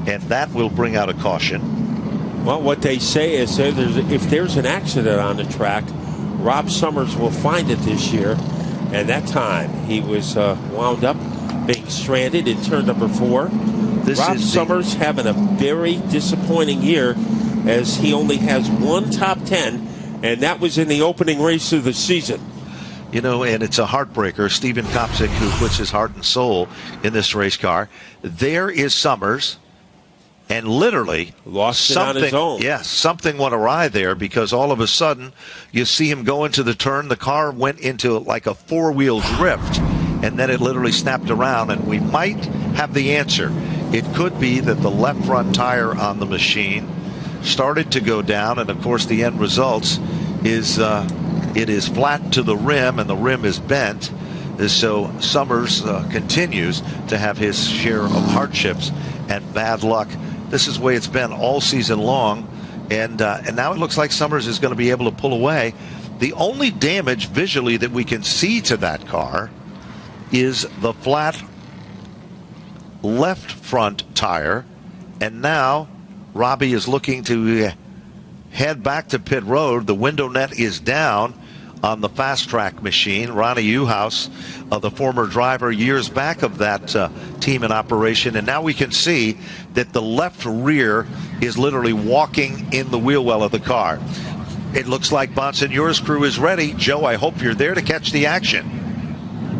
S1: And that will bring out a caution.
S2: Well, what they say is if there's an accident on the track, Rob Summers will find it this year. And that time he was wound up being stranded in turn number 4. Rob Summers having a very disappointing year, as he only has one top 10, and that was in the opening race of the season.
S1: You know, and it's a heartbreaker. Steven Kopczyk, who puts his heart and soul in this race car. There is Summers. And literally
S2: lost it on his own.
S1: Yes, something went awry there, because all of a sudden you see him go into the turn. The car went into like a four-wheel drift, and then it literally snapped around, and we might have the answer. It could be that the left front tire on the machine started to go down, and of course the end results is it is flat to the rim, and the rim is bent. So Summers continues to have his share of hardships and bad luck. This is the way it's been all season long, and now it looks like Summers is going to be able to pull away. The only damage visually that we can see to that car is the flat left front tire, and now Robbie is looking to head back to pit road. The window net is down on the fast track machine. Ronnie Uhouse, the former driver years back of that team in operation, and now we can see that the left rear is literally walking in the wheel well of the car. It looks like Bonsignor's crew is ready. Joe, I hope you're there to catch the action.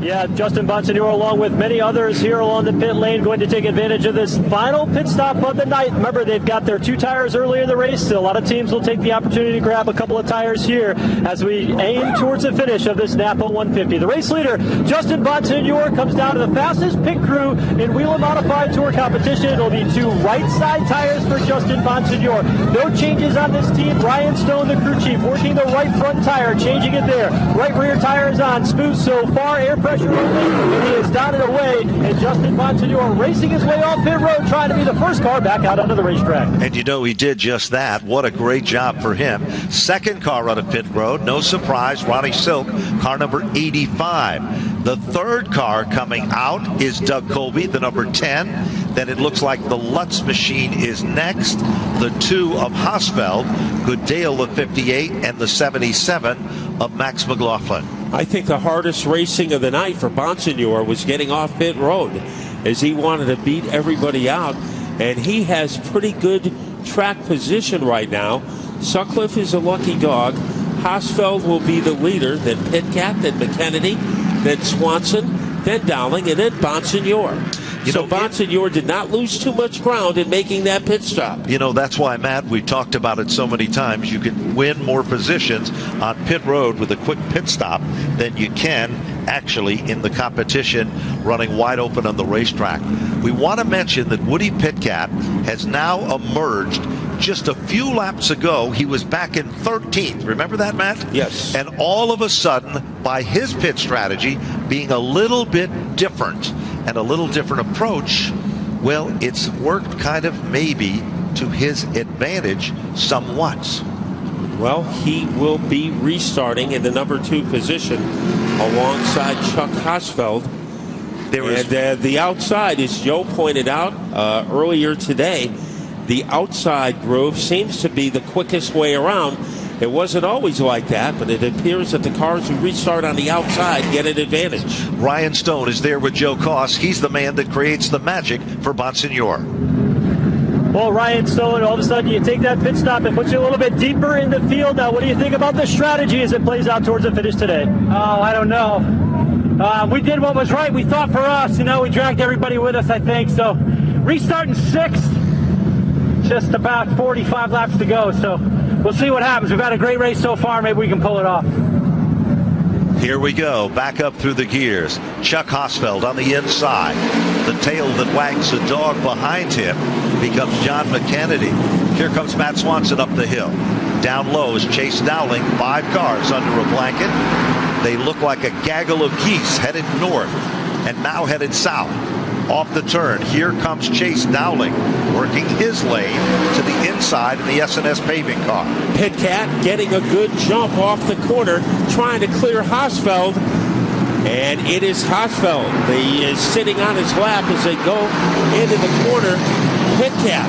S3: Yeah, Justin Bonsignor, along with many others here along the pit lane, going to take advantage of this final pit stop of the night. Remember, they've got their 2 tires earlier in the race, so a lot of teams will take the opportunity to grab a couple of tires here as we aim towards the finish of this Napa 150. The race leader, Justin Bonsignor, comes down to the fastest pit crew in Whelen Modified Tour competition. It'll be 2 right side tires for Justin Bonsignor. No changes on this team. Ryan Stone, the crew chief, working the right front tire, changing it there. Right rear tire is on, smooth so far, air pressure only, and he is down and away, and Justin Bonsignor racing his way off pit road, trying to be the first car back out onto the racetrack.
S1: And you know he did just that. What a great job for him. Second car out of pit road, no surprise, Ronnie Silk, car number 85. The third car coming out is Doug Colby, the number 10. Then it looks like the Lutz machine is next. The 2 of Hosfeld, Goodale the 58, and the 77 of Max McLaughlin.
S2: I think the hardest racing of the night for Bonsignor was getting off pit road, as he wanted to beat everybody out, and he has pretty good track position right now. Sutcliffe is a lucky dog. Hosfeld will be the leader, then Pitcat, then McKennedy, then Swanson, then Dowling, and then Bonsignor. So Bonsignor did not lose too much ground in making that pit stop.
S1: You know, that's why, Matt, we've talked about it so many times. You can win more positions on pit road with a quick pit stop than you can actually in the competition running wide open on the racetrack. We want to mention that Woody Pitcat has now emerged. Just a few laps ago, he was back in 13th. Remember that, Matt?
S2: Yes.
S1: And all of a sudden, by his pit strategy being a little bit different and a little different approach, well, it's worked kind of maybe to his advantage somewhat.
S2: Well, he will be restarting in the number 2 position alongside Chuck Hosfeld. The outside, as Joe pointed out earlier today, the outside groove seems to be the quickest way around. It wasn't always like that, but it appears that the cars who restart on the outside get an advantage.
S1: Ryan Stone is there with Joe Koss. He's the man that creates the magic for Bonsignor.
S3: Well, Ryan Stone, all of a sudden you take that pit stop and puts you a little bit deeper in the field. Now, what do you think about the strategy as it plays out towards the finish today?
S6: Oh, I don't know. We did what was right. We thought for us. We dragged everybody with us, I think. So, restarting 6th, just about 45 laps to go. So, we'll see what happens. We've had a great race so far. Maybe we can pull it off.
S1: Here we go, back up through the gears. Chuck Hosfeld on the inside. The tail that wags the dog behind him becomes John McKennedy. Here comes Matt Swanson up the hill. Down low is Chase Dowling, 5 cars under a blanket. They look like a gaggle of geese headed north and now headed south. Off the turn, here comes Chase Dowling, working his lane to the inside of the S&S paving car.
S2: Pitcat getting a good jump off the corner, trying to clear Hausfeld. And it is Hausfeld. He is sitting on his lap as they go into the corner. Pitcat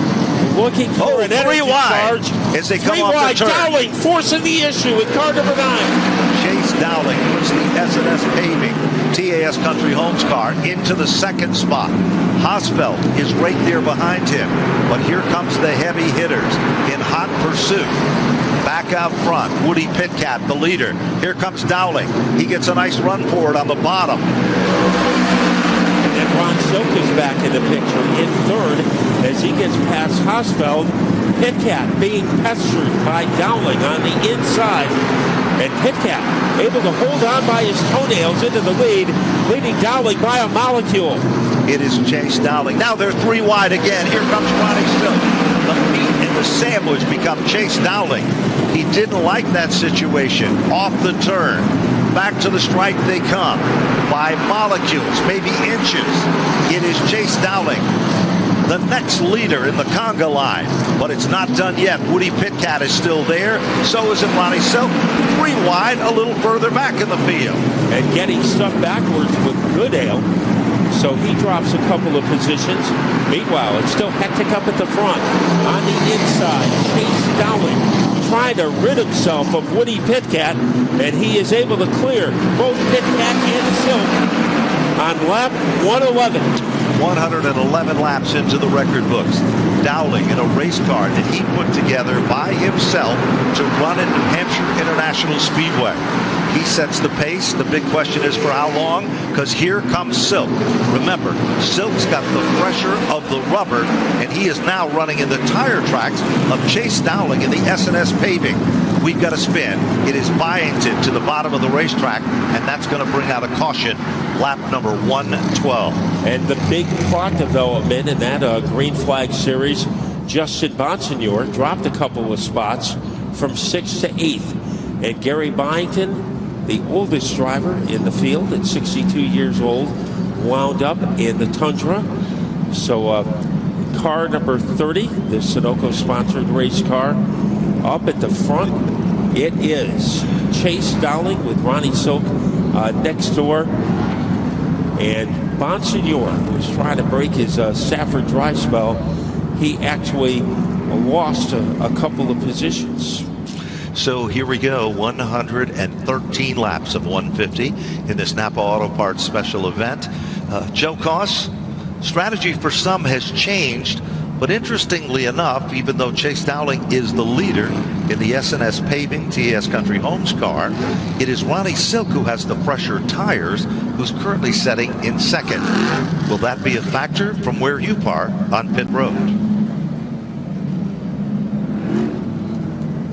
S2: looking for an energy charge.
S1: As they come off the turn.
S2: Dowling forcing the issue with car number 9.
S1: Chase Dowling puts the S&S paving TAS Country Homes car into the second spot. Hausfeld is right there behind him, but here comes the heavy hitters in hot pursuit. Back out front, Woody Pitcat, the leader. Here comes Dowling. He gets a nice run for it on the bottom.
S2: And Ron Silk is back in the picture in third as he gets past Hausfeld. Pitcat being pestered by Dowling on the inside. And Pitcat able to hold on by his toenails into the lead, leading Dowling by a molecule.
S1: It is Chase Dowling. Now they're 3 wide again. Here comes Ronnie Silk. The meat and the sandwich become Chase Dowling. He didn't like that situation. Off the turn. Back to the stripe they come. By molecules, maybe inches. It is Chase Dowling, the next leader in the conga line. But it's not done yet. Woody Pitcat is still there. So is it Ronnie Silk. 3 wide, a little further back in the field.
S2: And getting stuck backwards with Goodale. So he drops a couple of positions. Meanwhile, it's still hectic up at the front. On the inside, Chase Dowling trying to rid himself of Woody Pitcat, and he is able to clear both Pitcat and Silk on lap 111.
S1: 111 laps into the record books. Dowling in a race car that he put together by himself to run at New Hampshire International Speedway. He sets the pace. The big question is for how long? Because here comes Silk. Remember, Silk's got the pressure of the rubber, and he is now running in the tire tracks of Chase Dowling in the S&S paving. We've got a spin. It is Byington to the bottom of the racetrack, and that's going to bring out a caution. Lap number 112.
S2: And the big plot development in that green flag series, Justin Bonsignor dropped a couple of spots from 6th to 8th. And Gary Byington, the oldest driver in the field at 62 years old, wound up in the Tundra. So car number 30, the Sunoco-sponsored race car, up at the front. It is Chase Dowling with Ronnie Silk next door. And Bonsignor was trying to break his Stafford dry spell. He actually lost a couple of positions.
S1: So here we go, 113 laps of 150 in this Napa Auto Parts special event. Joe Koss, strategy for some has changed, but interestingly enough, even though Chase Dowling is the leader in the S&S Paving TS Country Homes car, it is Ronnie Silk who has the fresher tires, who's currently setting in second. Will that be a factor from where you are on pit road?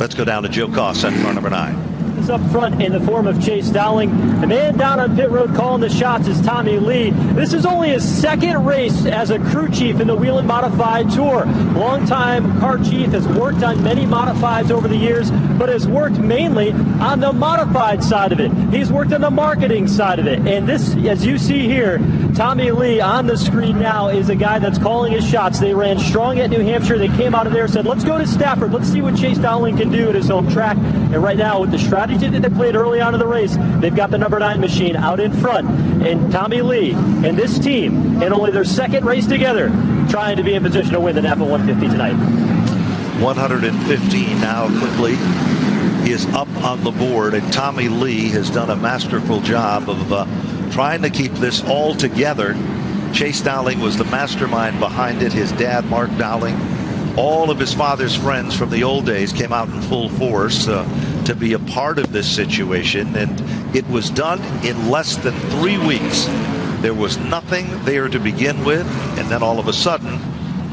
S1: Let's go down to Joe Koss at car number 9.
S3: Up front in the form of Chase Dowling. The man down on pit road calling the shots is Tommy Lee. This is only his second race as a crew chief in the Whelen Modified Tour. Longtime car chief, has worked on many modifieds over the years, but has worked mainly on the modified side of it. He's worked on the marketing side of it. And this, as you see here, Tommy Lee on the screen now is a guy that's calling his shots. They ran strong at New Hampshire. They came out of there and said, let's go to Stafford. Let's see what Chase Dowling can do at his home track. And right now, with the strategy that they played early on in the race, they've got the number 9 machine out in front. And Tommy Lee and this team, in only their second race together, trying to be in position to win the Napa 150 tonight.
S1: 115 now quickly is up on the board, and Tommy Lee has done a masterful job of trying to keep this all together. Chase Dowling was the mastermind behind it. His dad, Mark Dowling, all of his father's friends from the old days came out in full force to be a part of this situation, and it was done in less than 3 weeks. There was nothing there to begin with, and then all of a sudden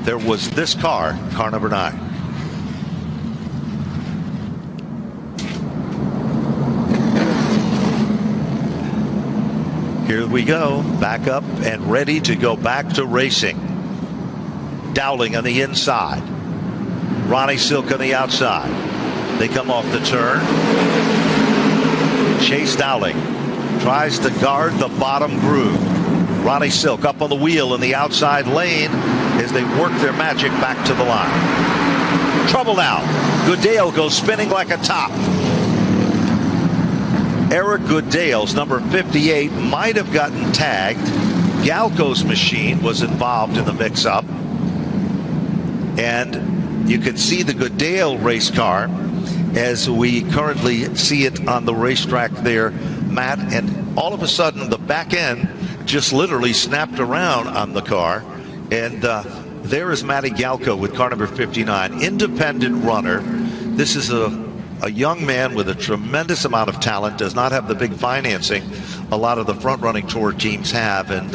S1: there was this car, car number 9. Here we go, back up and ready to go back to racing. Dowling on the inside. Ronnie Silk on the outside. They come off the turn. Chase Dowling tries to guard the bottom groove. Ronnie Silk up on the wheel in the outside lane as they work their magic back to the line. Trouble now. Goodale goes spinning like a top. Eric Goodale's number 58 might have gotten tagged. Galco's machine was involved in the mix-up. And you can see the Goodale race car as we currently see it on the racetrack there, Matt. And all of a sudden, the back end just literally snapped around on the car. And there is Matty Galco with car number 59, independent runner. This is a young man with a tremendous amount of talent, does not have the big financing a lot of the front-running tour teams have, and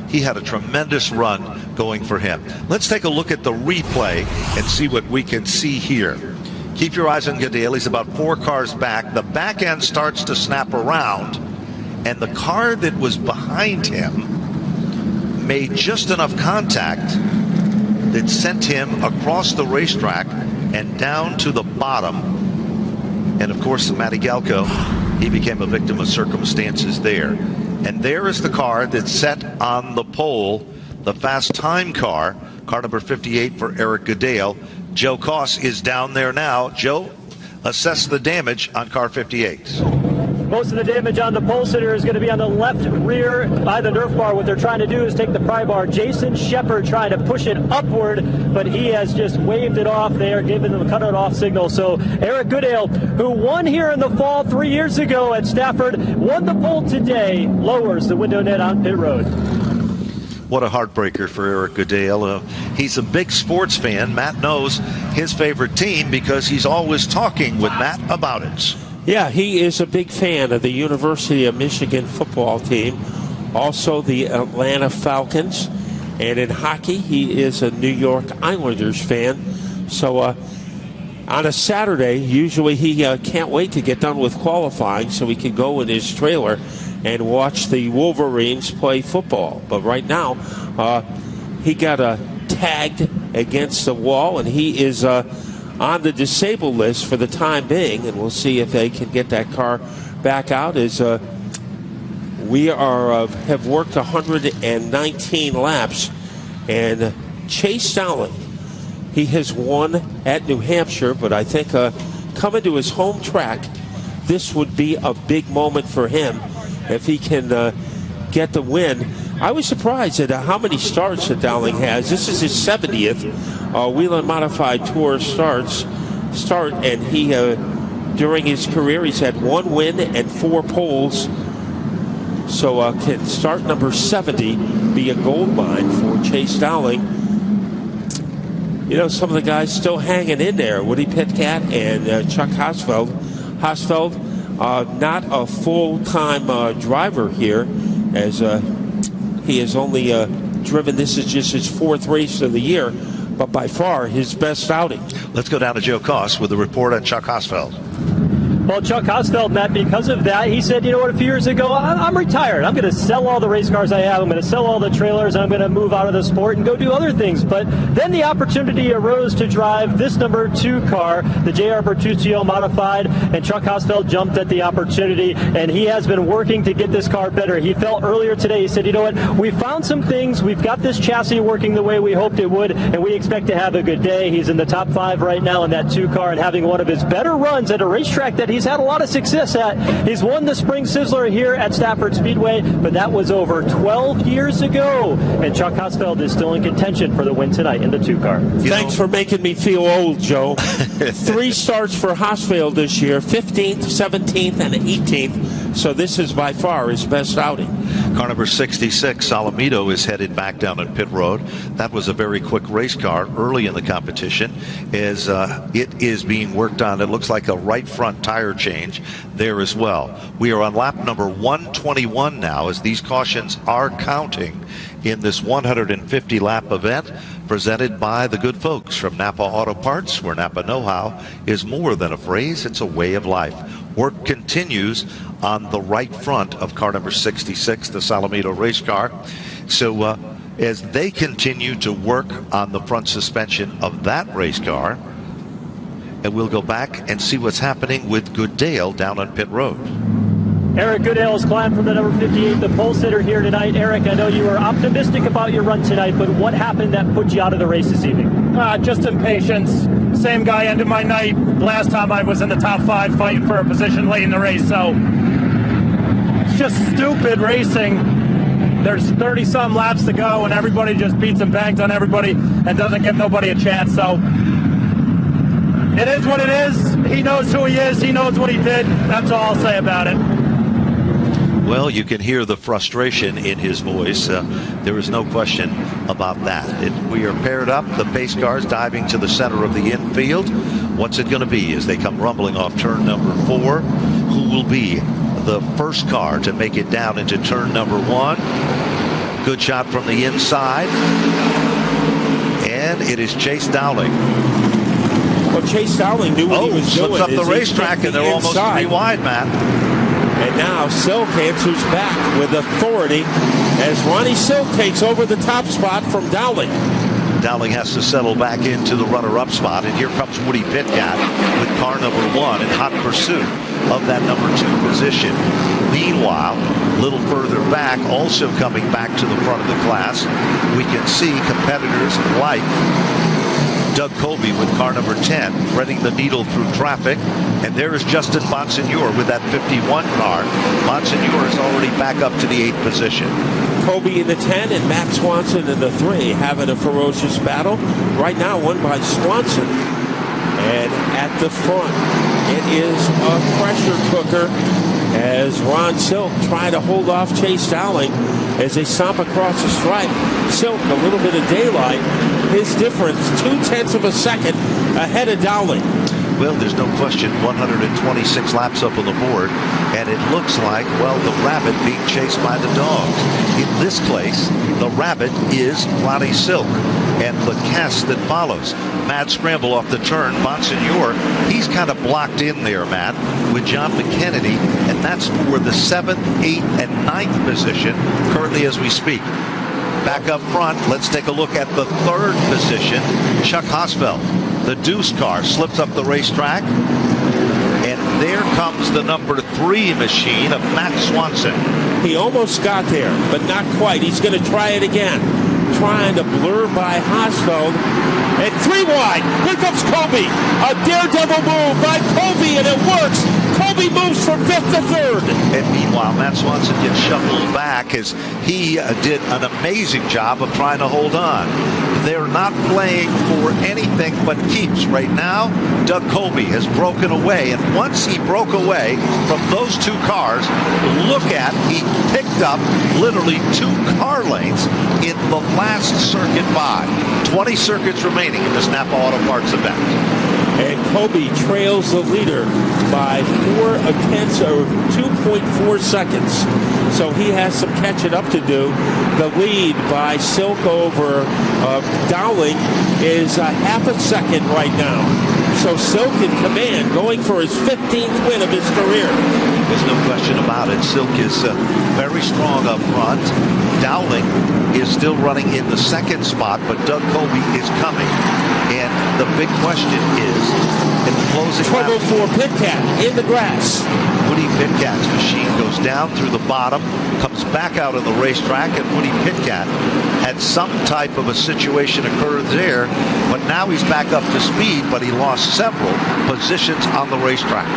S1: he had a tremendous run going for him. Let's take a look at the replay and see what we can see here. Keep your eyes on Goodale. He's about 4 cars back. The back end starts to snap around, and the car that was behind him made just enough contact that sent him across the racetrack and down to the bottom. And of course, Matty Galco, he became a victim of circumstances there. And there is the car that's set on the pole, the fast time car, car number 58 for Eric Goodale. Joe Koss is down there now. Joe, assess the damage on car 58.
S3: Most of the damage on the pole sitter is going to be on the left rear by the Nerf bar. What they're trying to do is take the pry bar. Jason Shepard trying to push it upward, but he has just waved it off there, giving them a cut it off signal. So Eric Goodale, who won here in the fall 3 years ago at Stafford, won the pole today, lowers the window net on pit road.
S1: What a heartbreaker for Eric Goodale. He's a big sports fan. Matt knows his favorite team because he's always talking with Matt about it.
S2: Yeah, he is a big fan of the University of Michigan football team, also the Atlanta Falcons, and in hockey, he is a New York Islanders fan. So on a Saturday, usually he can't wait to get done with qualifying so he can go in his trailer and watch the Wolverines play football. But right now, he got tagged against the wall, and he is on the disabled list for the time being, and we'll see if they can get that car back out. As we have worked 119 laps, and Chase Dowling, he has won at New Hampshire, but I think coming to his home track, this would be a big moment for him if he can get the win. I was surprised at how many starts that Dowling has. This is his 70th Whelen Modified Tour start, and he during his career he's had 1 win and 4 poles. So can start number 70 be a gold mine for Chase Dowling? You know, some of the guys still hanging in there. Woody Pitkat and Chuck Hosfeld. Hosfeld, not a full-time driver here, as he has only driven, this is just his 4th race of the year, but by far his best outing.
S1: Let's go down to Joe Koss with a report on Chuck Hosfeld.
S3: Well, Chuck Hosfeld, Matt, because of that, he said, you know what, a few years ago, I'm retired. I'm going to sell all the race cars I have. I'm going to sell all the trailers. I'm going to move out of the sport and go do other things. But then the opportunity arose to drive this number 2 car, the J.R. Bertuccio Modified, and Chuck Hosfeld jumped at the opportunity, and he has been working to get this car better. He felt earlier today, he said, you know what, we found some things. We've got this chassis working the way we hoped it would, and we expect to have a good day. He's in the top 5 right now in that 2 car and having one of his better runs at a racetrack that he's had a lot of success at. He's won the Spring Sizzler here at Stafford Speedway, but that was over 12 years ago. And Chuck Hosfeld is still in contention for the win tonight in the 2 car.
S2: Thanks for making me feel old, Joe. 3 starts for Hosfeld this year, 15th, 17th, and 18th. So this is by far his best outing.
S1: Car number 66, Salamito, is headed back down on pit road. That was a very quick race car early in the competition as it is being worked on. It looks like a right front tire change there as well. We are on lap number 121 now as these cautions are counting in this 150 lap event presented by the good folks from Napa Auto Parts, where Napa know-how is more than a phrase, it's a way of life. Work continues on the right front of car number 66, the Salamito race car. So as they continue to work on the front suspension of that race car. And we'll go back and see what's happening with Goodale down on pit road.
S3: Eric Goodale has climbed from the number 58, the pole sitter here tonight. Eric, I know you were optimistic about your run tonight, but what happened that put you out of the race this evening?
S7: Just impatience. Same guy ended my night last time I was in the top 5 fighting for a position late in the race. So it's just stupid racing. There's 30-some laps to go, and everybody just beats and bangs on everybody and doesn't give nobody a chance. So it is what it is. He knows who he is. He knows what he did. That's all I'll say about it.
S1: Well, you can hear the frustration in his voice. There is no question about that. We are paired up. The pace cars diving to the center of the infield. What's it going to be as they come rumbling off turn number 4? Who will be the first car to make it down into turn number 1? Good shot from the inside. And it is Chase Dowling.
S2: Well, Chase Dowling knew what he was doing.
S1: Slips up the racetrack, and they're almost 3 wide, Matt.
S2: And now Silk answers back with authority as Ronnie Silk takes over the top spot from Dowling.
S1: Dowling has to settle back into the runner-up spot, and here comes Woody Pitkat with car number 1 in hot pursuit of that number 2 position. Meanwhile, a little further back, also coming back to the front of the class, we can see competitors like Doug Colby with car number 10, threading the needle through traffic. And there is Justin Bonsignor with that 51 car. Bonsignor is already back up to the 8th position.
S2: Colby in the 10 and Matt Swanson in the 3, having a ferocious battle. Right now won by Swanson. And at the front, it is a pressure cooker as Ron Silk trying to hold off Chase Dowling as they stomp across the stripe. Silk, a little bit of daylight. His difference, 0.2 of a second ahead of Dowling.
S1: Well, there's no question, 126 laps up on the board, and it looks like, well, the rabbit being chased by the dogs. In this case, the rabbit is Ronnie Silk, and the cast that follows. Mad scramble off the turn. Bonsignor, he's kind of blocked in there, Matt, with John McKennedy, and that's for the 7th, 8th, and 9th position currently as we speak. Back up front, let's take a look at the 3rd position. Chuck Hosfeld, the Deuce car, slips up the racetrack. And there comes the number 3 machine of Matt Swanson.
S2: He almost got there, but not quite. He's going to try it again. Trying to blur by Hosfeld. And 3 wide. Here comes Colby. A daredevil move by Colby, and it works. Colby moves from 5th to 3rd.
S1: And meanwhile, Matt Swanson gets shuffled back as he did an amazing job of trying to hold on. They're not playing for anything but keeps right now. Doug Colby has broken away, and once he broke away from those 2 cars, look at, he picked up literally 2 car lengths in the last circuit by. 20 circuits remaining in this Napa Auto Parts event.
S2: And Colby trails the leader by 4/10 or 2.4 seconds. So he has some catching up to do. The lead by Silk over Dowling is a half a second right now. So Silk in command, going for his 15th win of his career.
S1: There's no question about it. Silk is very strong up front. Dowling is still running in the 2nd spot, but Doug Colby is coming. And the big question is, in the closing
S2: trouble
S1: lap,
S2: for Pitkat in the grass.
S1: Woody Pitkat's machine goes down through the bottom, comes back out on the racetrack, and Woody Pitkat had some type of a situation occur there, but now he's back up to speed, but he lost several positions on the racetrack.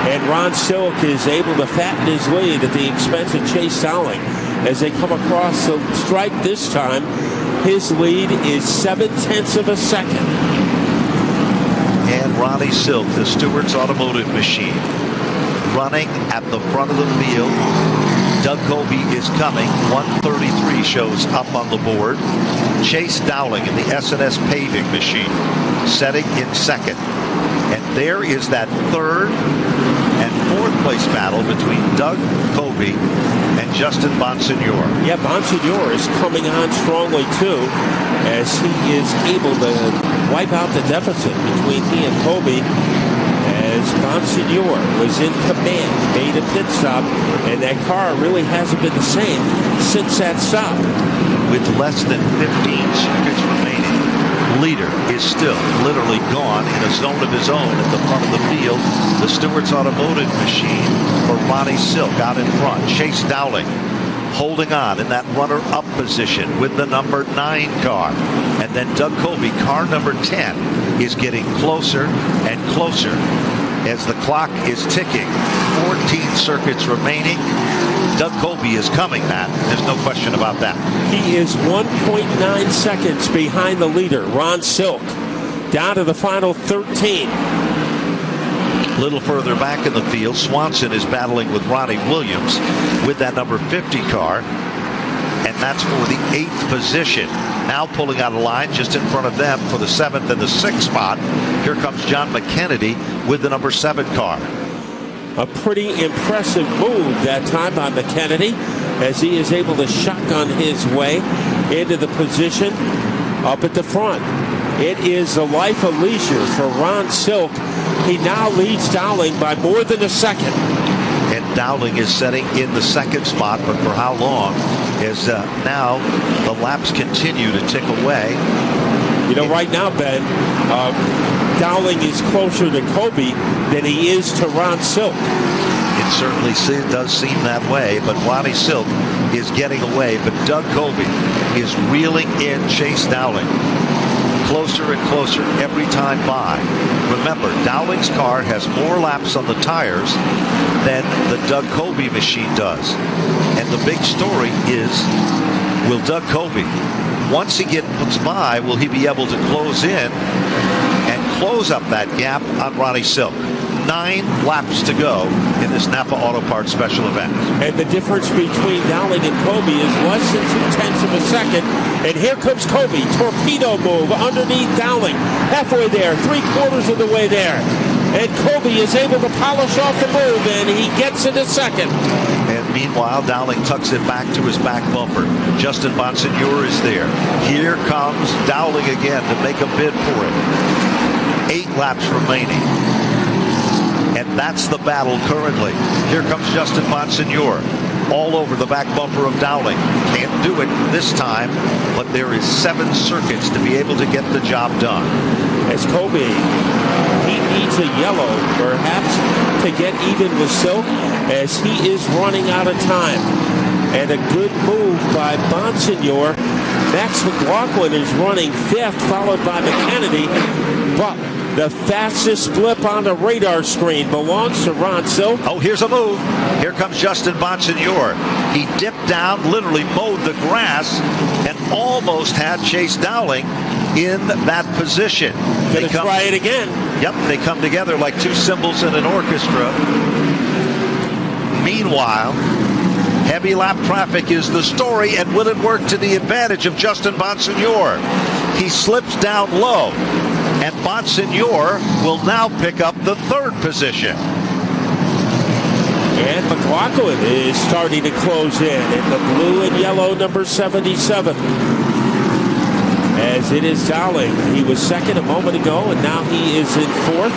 S2: And Ron Silk is able to fatten his lead at the expense of Chase Dowling as they come across the stripe this time. His lead is 0.7 of a second.
S1: And Ronnie Silk, the Stewart's Automotive machine, running at the front of the field. Doug Colby is coming. 133 shows up on the board. Chase Dowling in the S&S paving machine, setting in 2nd. And there is that 3rd and 4th place battle between Doug Colby and Justin Bonsignor.
S2: Yeah, Bonsignor is coming on strongly too, as he is able to wipe out the deficit between he and Colby, as Bonsignor was in command, made a pit stop, and that car really hasn't been the same since that stop.
S1: with less than 15 circuits remaining. Leader is still literally gone in a zone of his own at the front of the field. The Stewart's Automotive machine for Ronnie Silk out in front. Chase Dowling holding on in that runner-up position with the number 9 car. And then Doug Colby, car number 10, is getting closer and closer as the clock is ticking. 14 circuits remaining. Doug Colby is coming, Matt. There's no question about that.
S2: He is 1.9 seconds behind the leader, Ron Silk, down to the final 13.
S1: A little further back in the field, Swanson is battling with Ronnie Williams with that number 50 car, and that's for the 8th position. Now pulling out of line just in front of them for the 7th and the 6th spot. Here comes John McKennedy with the number 7 car.
S2: A pretty impressive move that time by McKennedy as he is able to shotgun his way into the position up at the front. It is a life of leisure for Ron Silk. He now leads Dowling by more than a second.
S1: And Dowling is setting in the 2nd spot, but for how long? As now the laps continue to tick away.
S2: You know, right now, Ben, Dowling is closer to Colby than he is to Ron Silk.
S1: It certainly does seem that way, but Ronnie Silk is getting away, but Doug Colby is reeling in Chase Dowling. Closer and closer every time by. Remember, Dowling's car has more laps on the tires than the Doug Colby machine does. And the big story is, will Doug Colby, once he gets by, will he be able to close in and close up that gap on Ronnie Silk? 9 laps to go in this Napa Auto Parts special event.
S2: And the difference between Dowling and Colby is less than 0.2 of a second. And here comes Colby. Torpedo move underneath Dowling. Halfway there, 3/4 of the way there. And Colby is able to polish off the move, and he gets into 2nd.
S1: And meanwhile, Dowling tucks it back to his back bumper. Justin Bonsignor is there. Here comes Dowling again to make a bid for it. 8 laps remaining. And that's the battle currently. Here comes Justin Bonsignor all over the back bumper of Dowling. Can't do it this time, but there is 7 circuits to be able to get the job done.
S2: As Colby, he needs a yellow, perhaps, to get even with Silk, as he is running out of time. And a good move by Bonsignor. Max McLaughlin is running 5th, followed by McKennedy, but the fastest blip on the radar screen belongs to Ron Silk.
S1: Oh, here's a move. Here comes Justin Bonsignor. He dipped down, literally mowed the grass, and almost had Chase Dowling in that position.
S2: Gonna try it again.
S1: Yep, they come together like 2 cymbals in an orchestra. Meanwhile, heavy lap traffic is the story, and will it work to the advantage of Justin Bonsignor? He slips down low, and Bonsignor will now pick up the 3rd position.
S2: And McLaughlin is starting to close in the blue and yellow number 77. As it is Dowling. He was 2nd a moment ago, and now he is in 4th.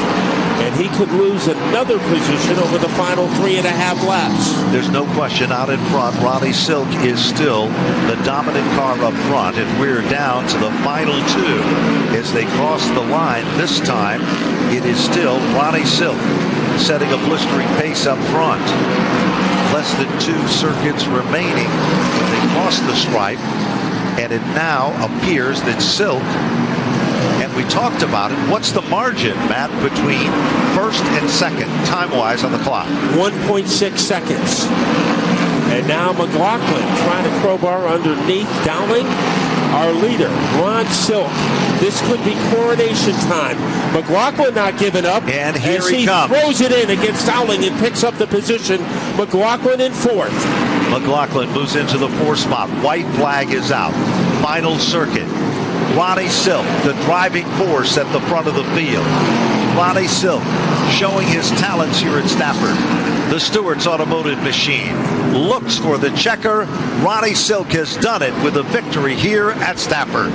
S2: And he could lose another position over the final 3.5 laps.
S1: There's no question out in front. Ronnie Silk is still the dominant car up front, and we're down to the final 2 as they cross the line. This time, it is still Ronnie Silk setting a blistering pace up front. Less than 2 circuits remaining when they cross the stripe, and it now appears that Silk, and we talked about it, what's the margin, Matt, between 1st and 2nd, time-wise on the clock?
S2: 1.6 seconds. And now McLaughlin trying to crowbar underneath Dowling. Our leader, Ron Silk. This could be coronation time. McLaughlin not giving up.
S1: And here
S2: as
S1: he comes.
S2: Throws it in against Dowling and picks up the position. McLaughlin in 4th.
S1: McLaughlin moves into the 4th spot. White flag is out. Final circuit. Ronnie Silk, the driving force at the front of the field. Ronnie Silk showing his talents here at Stafford. The Stewart's Automotive machine looks for the checker. Ronnie Silk has done it with a victory here at Stafford.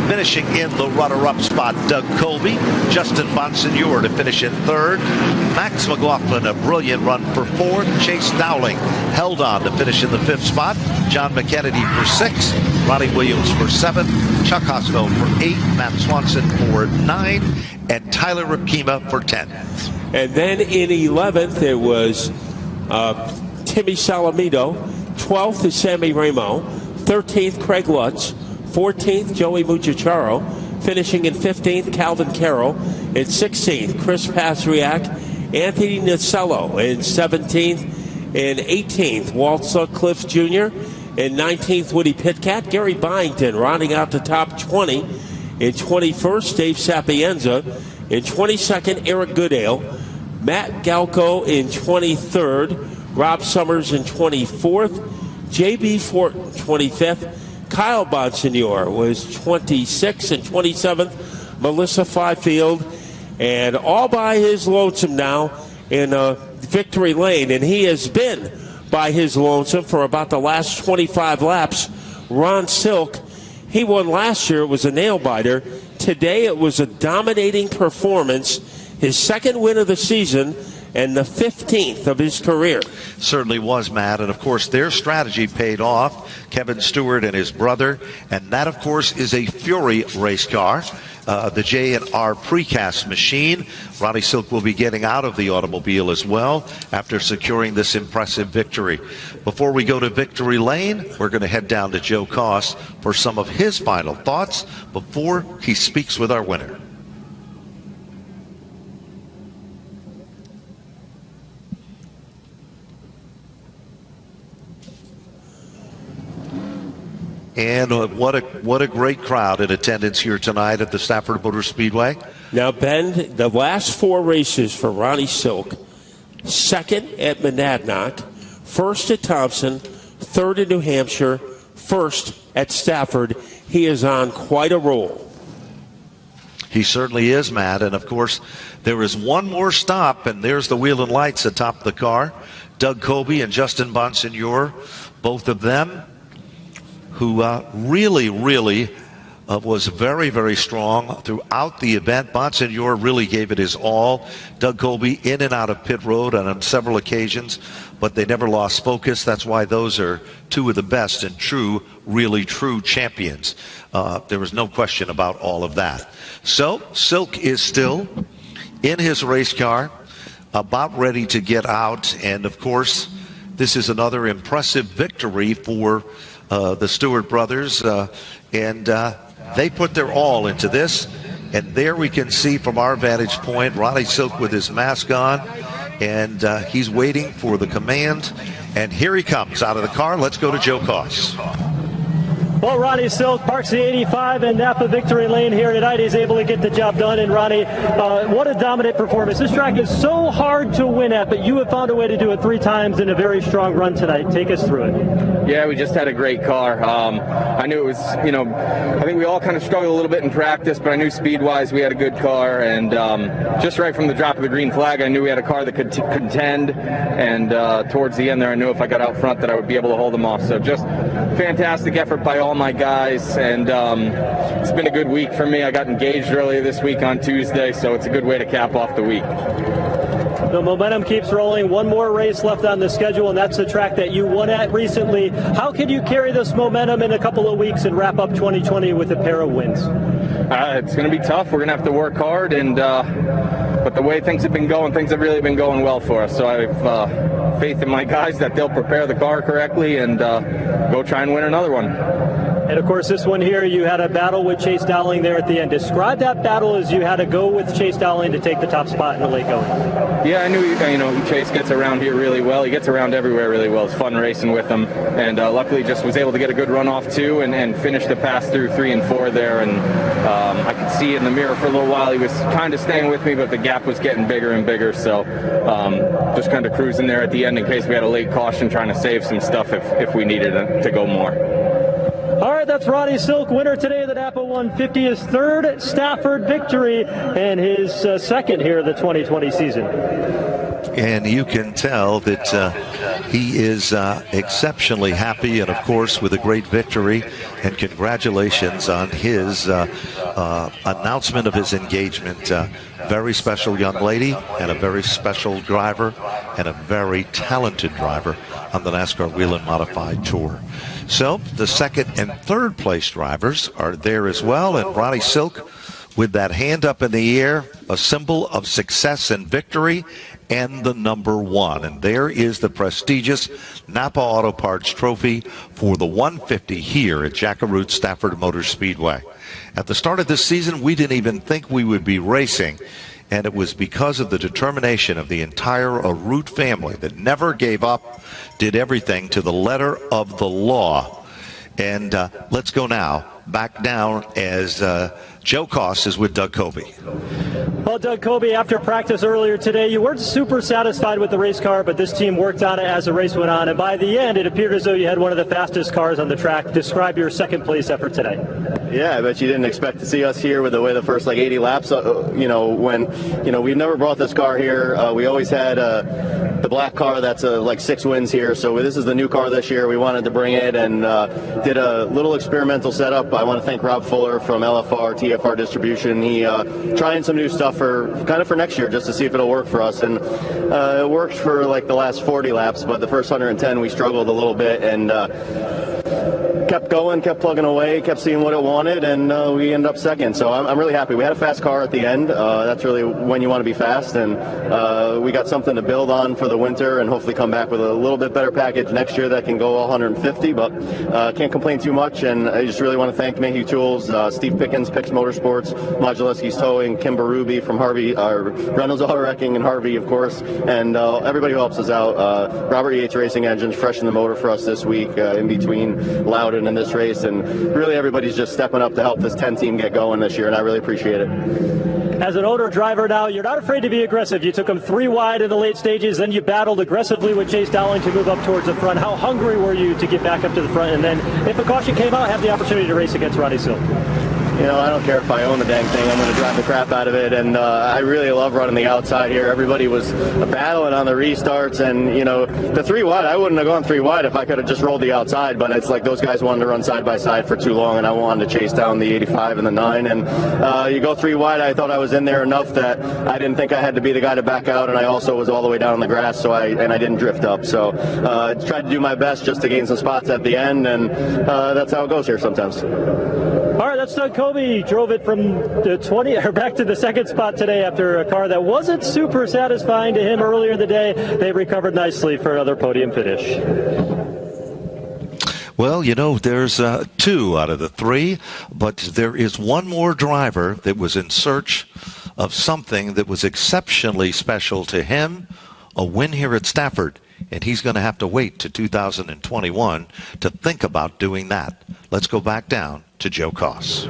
S1: Finishing in the runner-up spot, Doug Colby. Justin Bonsignor to finish in third. Max McLaughlin, a brilliant run for fourth. Chase Dowling held on to finish in the fifth spot. John McKennedy for sixth. Ronnie Williams for seventh. Chuck Hosfeld for eight. Matt Swanson for 9. And Tyler Ripkema for 10.
S2: And then in 11th, it was Timmy Salamito. 12th is Sammy Ramo. 13th, Craig Lutz. 14th, Joey Muchacharo. Finishing in 15th, Calvin Carroll. In 16th, Chris Pasriak. Anthony Nicello. In 17th and 18th, Walt Sutcliffe Jr. In 19th, Woody Pitcat. Gary Byington rounding out the top 20. In 21st, Dave Sapienza. In 22nd, Eric Goodale. Matt Galco in 23rd. Rob Summers in 24th. J.B. Fortin 25th. Kyle Bonsignor was 26th and 27th. Melissa Fifield. And all by his lonesome now in victory lane. And he has been by his lonesome for about the last 25 laps. Ron Silk, he won last year. It was a nail-biter. Today it was a dominating performance. His second win of the season and the 15th of his career.
S1: Certainly was, Matt. And, of course, their strategy paid off. Kevin Stewart and his brother. And that, of course, is a Fury race car. The J&R precast machine. Ronnie Silk will be getting out of the automobile as well after securing this impressive victory. Before we go to victory lane, we're going to head down to Joe Koss for some of his final thoughts before he speaks with our winner. And what a great crowd in attendance here tonight at the Stafford Motor Speedway.
S2: Now, Ben, the last 4 races for Ronnie Silk: second at Monadnock, first at Thompson, third at New Hampshire, first at Stafford. He is on quite a roll.
S1: He certainly is, Matt. And, of course, there is one more stop, and there's the Whelen lights atop the car. Doug Colby and Justin Bonsignor, both of them, who really was very, very strong throughout the event. Bonsignor really gave it his all. Doug Colby in and out of pit road on several occasions, but they never lost focus. That's why those are two of the best and really true champions. There was no question about all of that. So Silk is still in his race car, about ready to get out. And, of course, this is another impressive victory for the Stewart brothers, and they put their all into this. And there we can see from our vantage point Ronnie Silk with his mask on, and he's waiting for the command. And here he comes out of the car. Let's go to Joe Koss.
S3: Well, Ronnie Silk parks the 85 in Napa Victory Lane here tonight. He's able to get the job done. And Ronnie, what a dominant performance. This track is so hard to win at, but you have found a way to do it 3 times in a very strong run tonight. Take us through it.
S8: Yeah, we just had a great car. I knew it was, I think we all kind of struggled a little bit in practice, but I knew speed-wise we had a good car. And just right from the drop of the green flag, I knew we had a car that could contend. And towards the end there, I knew if I got out front that I would be able to hold them off. So just fantastic effort by all my guys. And it's been a good week for me. I got engaged earlier this week on Tuesday, so it's a good way to cap off the week.
S3: The momentum keeps rolling. One more race left on the schedule, and that's the track that you won at recently. How can you carry this momentum in a couple of weeks and wrap up 2020 with a pair of wins?
S8: It's going to be tough. We're going to have to work hard, and but the way things have been going, things have really been going well for us. So I have faith in my guys that they'll prepare the car correctly and go try and win another one.
S3: And, of course, this one here, you had a battle with Chase Dowling there at the end. Describe that battle as you had to go with Chase Dowling to take the top spot in the late going.
S8: Yeah, I knew, Chase gets around here really well. He gets around everywhere really well. It's fun racing with him. And luckily just was able to get a good run off, too, and finish the pass through 3 and 4 there. And I could see in the mirror for a little while. He was kind of staying with me, but the gap was getting bigger and bigger. So just kind of cruising there at the end in case we had a late caution, trying to save some stuff if we needed to go more.
S3: All right, that's Ronnie Silk, winner today of the Napa 150, his third Stafford victory and his second here of the 2020 season.
S1: And you can tell that he is exceptionally happy, and of course with a great victory. And congratulations on his announcement of his engagement. Very special young lady and a very special driver and a very talented driver on the NASCAR Whelen Modified Tour. So the second and third place drivers are there as well, and Ronnie Silk with that hand up in the air, a symbol of success and victory, and the number 1. And there is the prestigious Napa Auto Parts Trophy for the 150 here at Jackaroot Stafford Motor Speedway. At the start of this season, we didn't even think we would be racing, and it was because of the determination of the entire Root family that never gave up, did everything to the letter of the law. And let's go now back down as Joe Koss is with Doug Coby.
S3: Well, Doug Coby, after practice earlier today, you weren't super satisfied with the race car, but this team worked on it as the race went on, and by the end, it appeared as though you had one of the fastest cars on the track. Describe your second place effort today.
S9: Yeah, I bet you didn't expect to see us here with the way the first 80 laps, we've never brought this car here. We always had the black car that's 6 wins here, so this is the new car this year. We wanted to bring it and did a little experimental setup. I want to thank Rob Fuller from LFR, TFR Distribution. He trying some new stuff for next year just to see if it'll work for us, and it worked for the last 40 laps, but the first 110 we struggled a little bit, and kept going, kept plugging away, kept seeing what it wanted, and we ended up second. So I'm really happy. We had a fast car at the end. That's really when you want to be fast, and we got something to build on for the winter and hopefully come back with a little bit better package next year that can go all 150, but can't complain too much. And I just really want to thank Mayhew Tools, Steve Pickens, Picks Motorsports, Modulewski's Towing, Kim Baruby from Harvey, Reynolds Auto Wrecking, and Harvey, of course, and everybody who helps us out. Robert Yates Racing Engines freshened the motor for us this week in between Loudon in this race, and really everybody's just stepping up to help this 10 team get going this year, and I really appreciate it.
S3: As an owner driver now, you're not afraid to be aggressive. You took them 3 wide in the late stages, then you battled aggressively with Chase Dowling to move up towards the front. How hungry were you to get back up to the front, and then if a caution came out, have the opportunity to race against Ronnie Silk?
S9: I don't care if I own the dang thing. I'm going to drive the crap out of it, and I really love running the outside here. Everybody was battling on the restarts, and, the 3 wide, I wouldn't have gone 3 wide if I could have just rolled the outside, but it's like those guys wanted to run side by side for too long, and I wanted to chase down the 85 and the 9, and you go 3 wide, I thought I was in there enough that I didn't think I had to be the guy to back out, and I also was all the way down on the grass, so I didn't drift up. So I tried to do my best just to gain some spots at the end, and that's how it goes here sometimes.
S3: All right, that's Doug Coby. Drove it from the 20 or back to the second spot today after a car that wasn't super satisfying to him earlier in the day. They recovered nicely for another podium finish.
S1: Well, there's 2 out of the 3, but there is one more driver that was in search of something that was exceptionally special to him, a win here at Stafford. And he's going to have to wait to 2021 to think about doing that. Let's go back down to Joe Koss.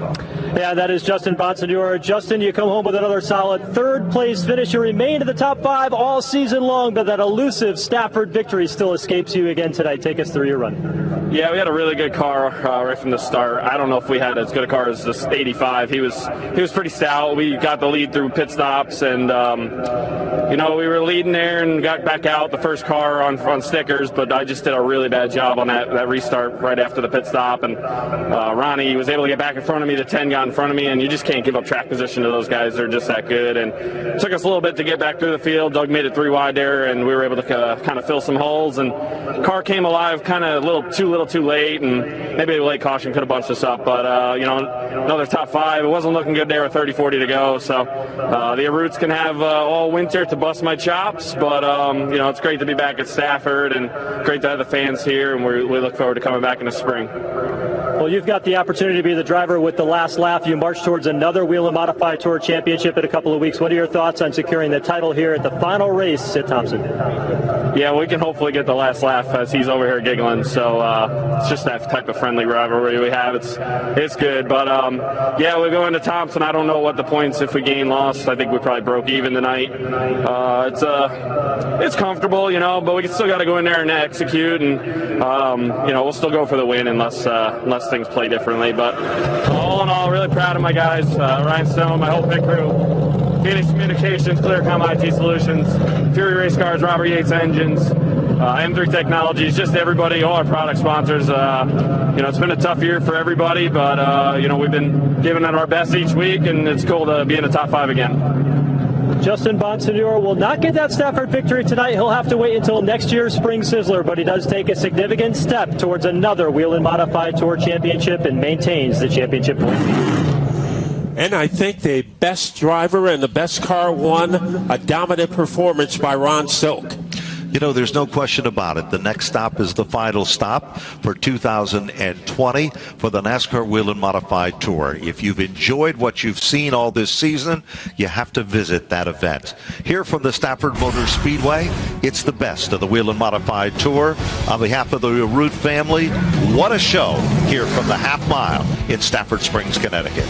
S3: Yeah, that is Justin Bonsignore. Justin, you come home with another solid 3rd place finish. You remain in the top 5 all season long, but that elusive Stafford victory still escapes you again tonight. Take us through your run.
S10: Yeah, we had a really good car right from the start. I don't know if we had as good a car as this 85. He was pretty stout. We got the lead through pit stops, and we were leading there and got back out the first car on stickers, but I just did a really bad job on that restart right after the pit stop, and Ronnie was able to get back in front of me. The 10 got in front of me, and you just can't give up track position to those guys. They're just that good, and it took us a little bit to get back through the field. Doug made it 3 wide there, and we were able to kind of fill some holes, and car came alive kind of a little too late, and maybe a late caution could have bunched us up, but another top 5. It wasn't looking good there with 30-40 to go, so the Roots can have all winter to bust my chops, but it's great to be back at Stafford, and great to have the fans here, and we look forward to coming back in the spring.
S3: Well, you've got the opportunity to be the driver with the last lap. You march towards another Whelen Modified Tour Championship in a couple of weeks. What are your thoughts on securing the title here at the final race at Thompson?
S10: Yeah, we can hopefully get the last laugh as he's over here giggling. So it's just that type of friendly rivalry we have. It's good. But, yeah, we go into Thompson. I don't know what the points, if we gain, lost. I think we probably broke even tonight. It's comfortable, but we still got to go in there and execute. And, we'll still go for the win unless things play differently. But all in all, really proud of my guys. Ryan Stone, my whole pit crew. Phoenix Communications, Clearcom IT Solutions, Fury Race Cars, Robert Yates Engines, M3 Technologies, just everybody, all our product sponsors. It's been a tough year for everybody, but we've been giving it our best each week, and it's cool to be in the top 5 again.
S3: Justin Bonsignore will not get that Stafford victory tonight. He'll have to wait until next year's Spring Sizzler, but he does take a significant step towards another Whelen Modified Tour Championship and maintains the championship point.
S2: And I think the best driver and the best car won a dominant performance by Ron Silk.
S1: There's no question about it. The next stop is the final stop for 2020 for the NASCAR Whelen Modified Tour. If you've enjoyed what you've seen all this season, you have to visit that event. Here from the Stafford Motor Speedway, it's the best of the Whelen Modified Tour. On behalf of the Root family, what a show here from the half mile in Stafford Springs, Connecticut.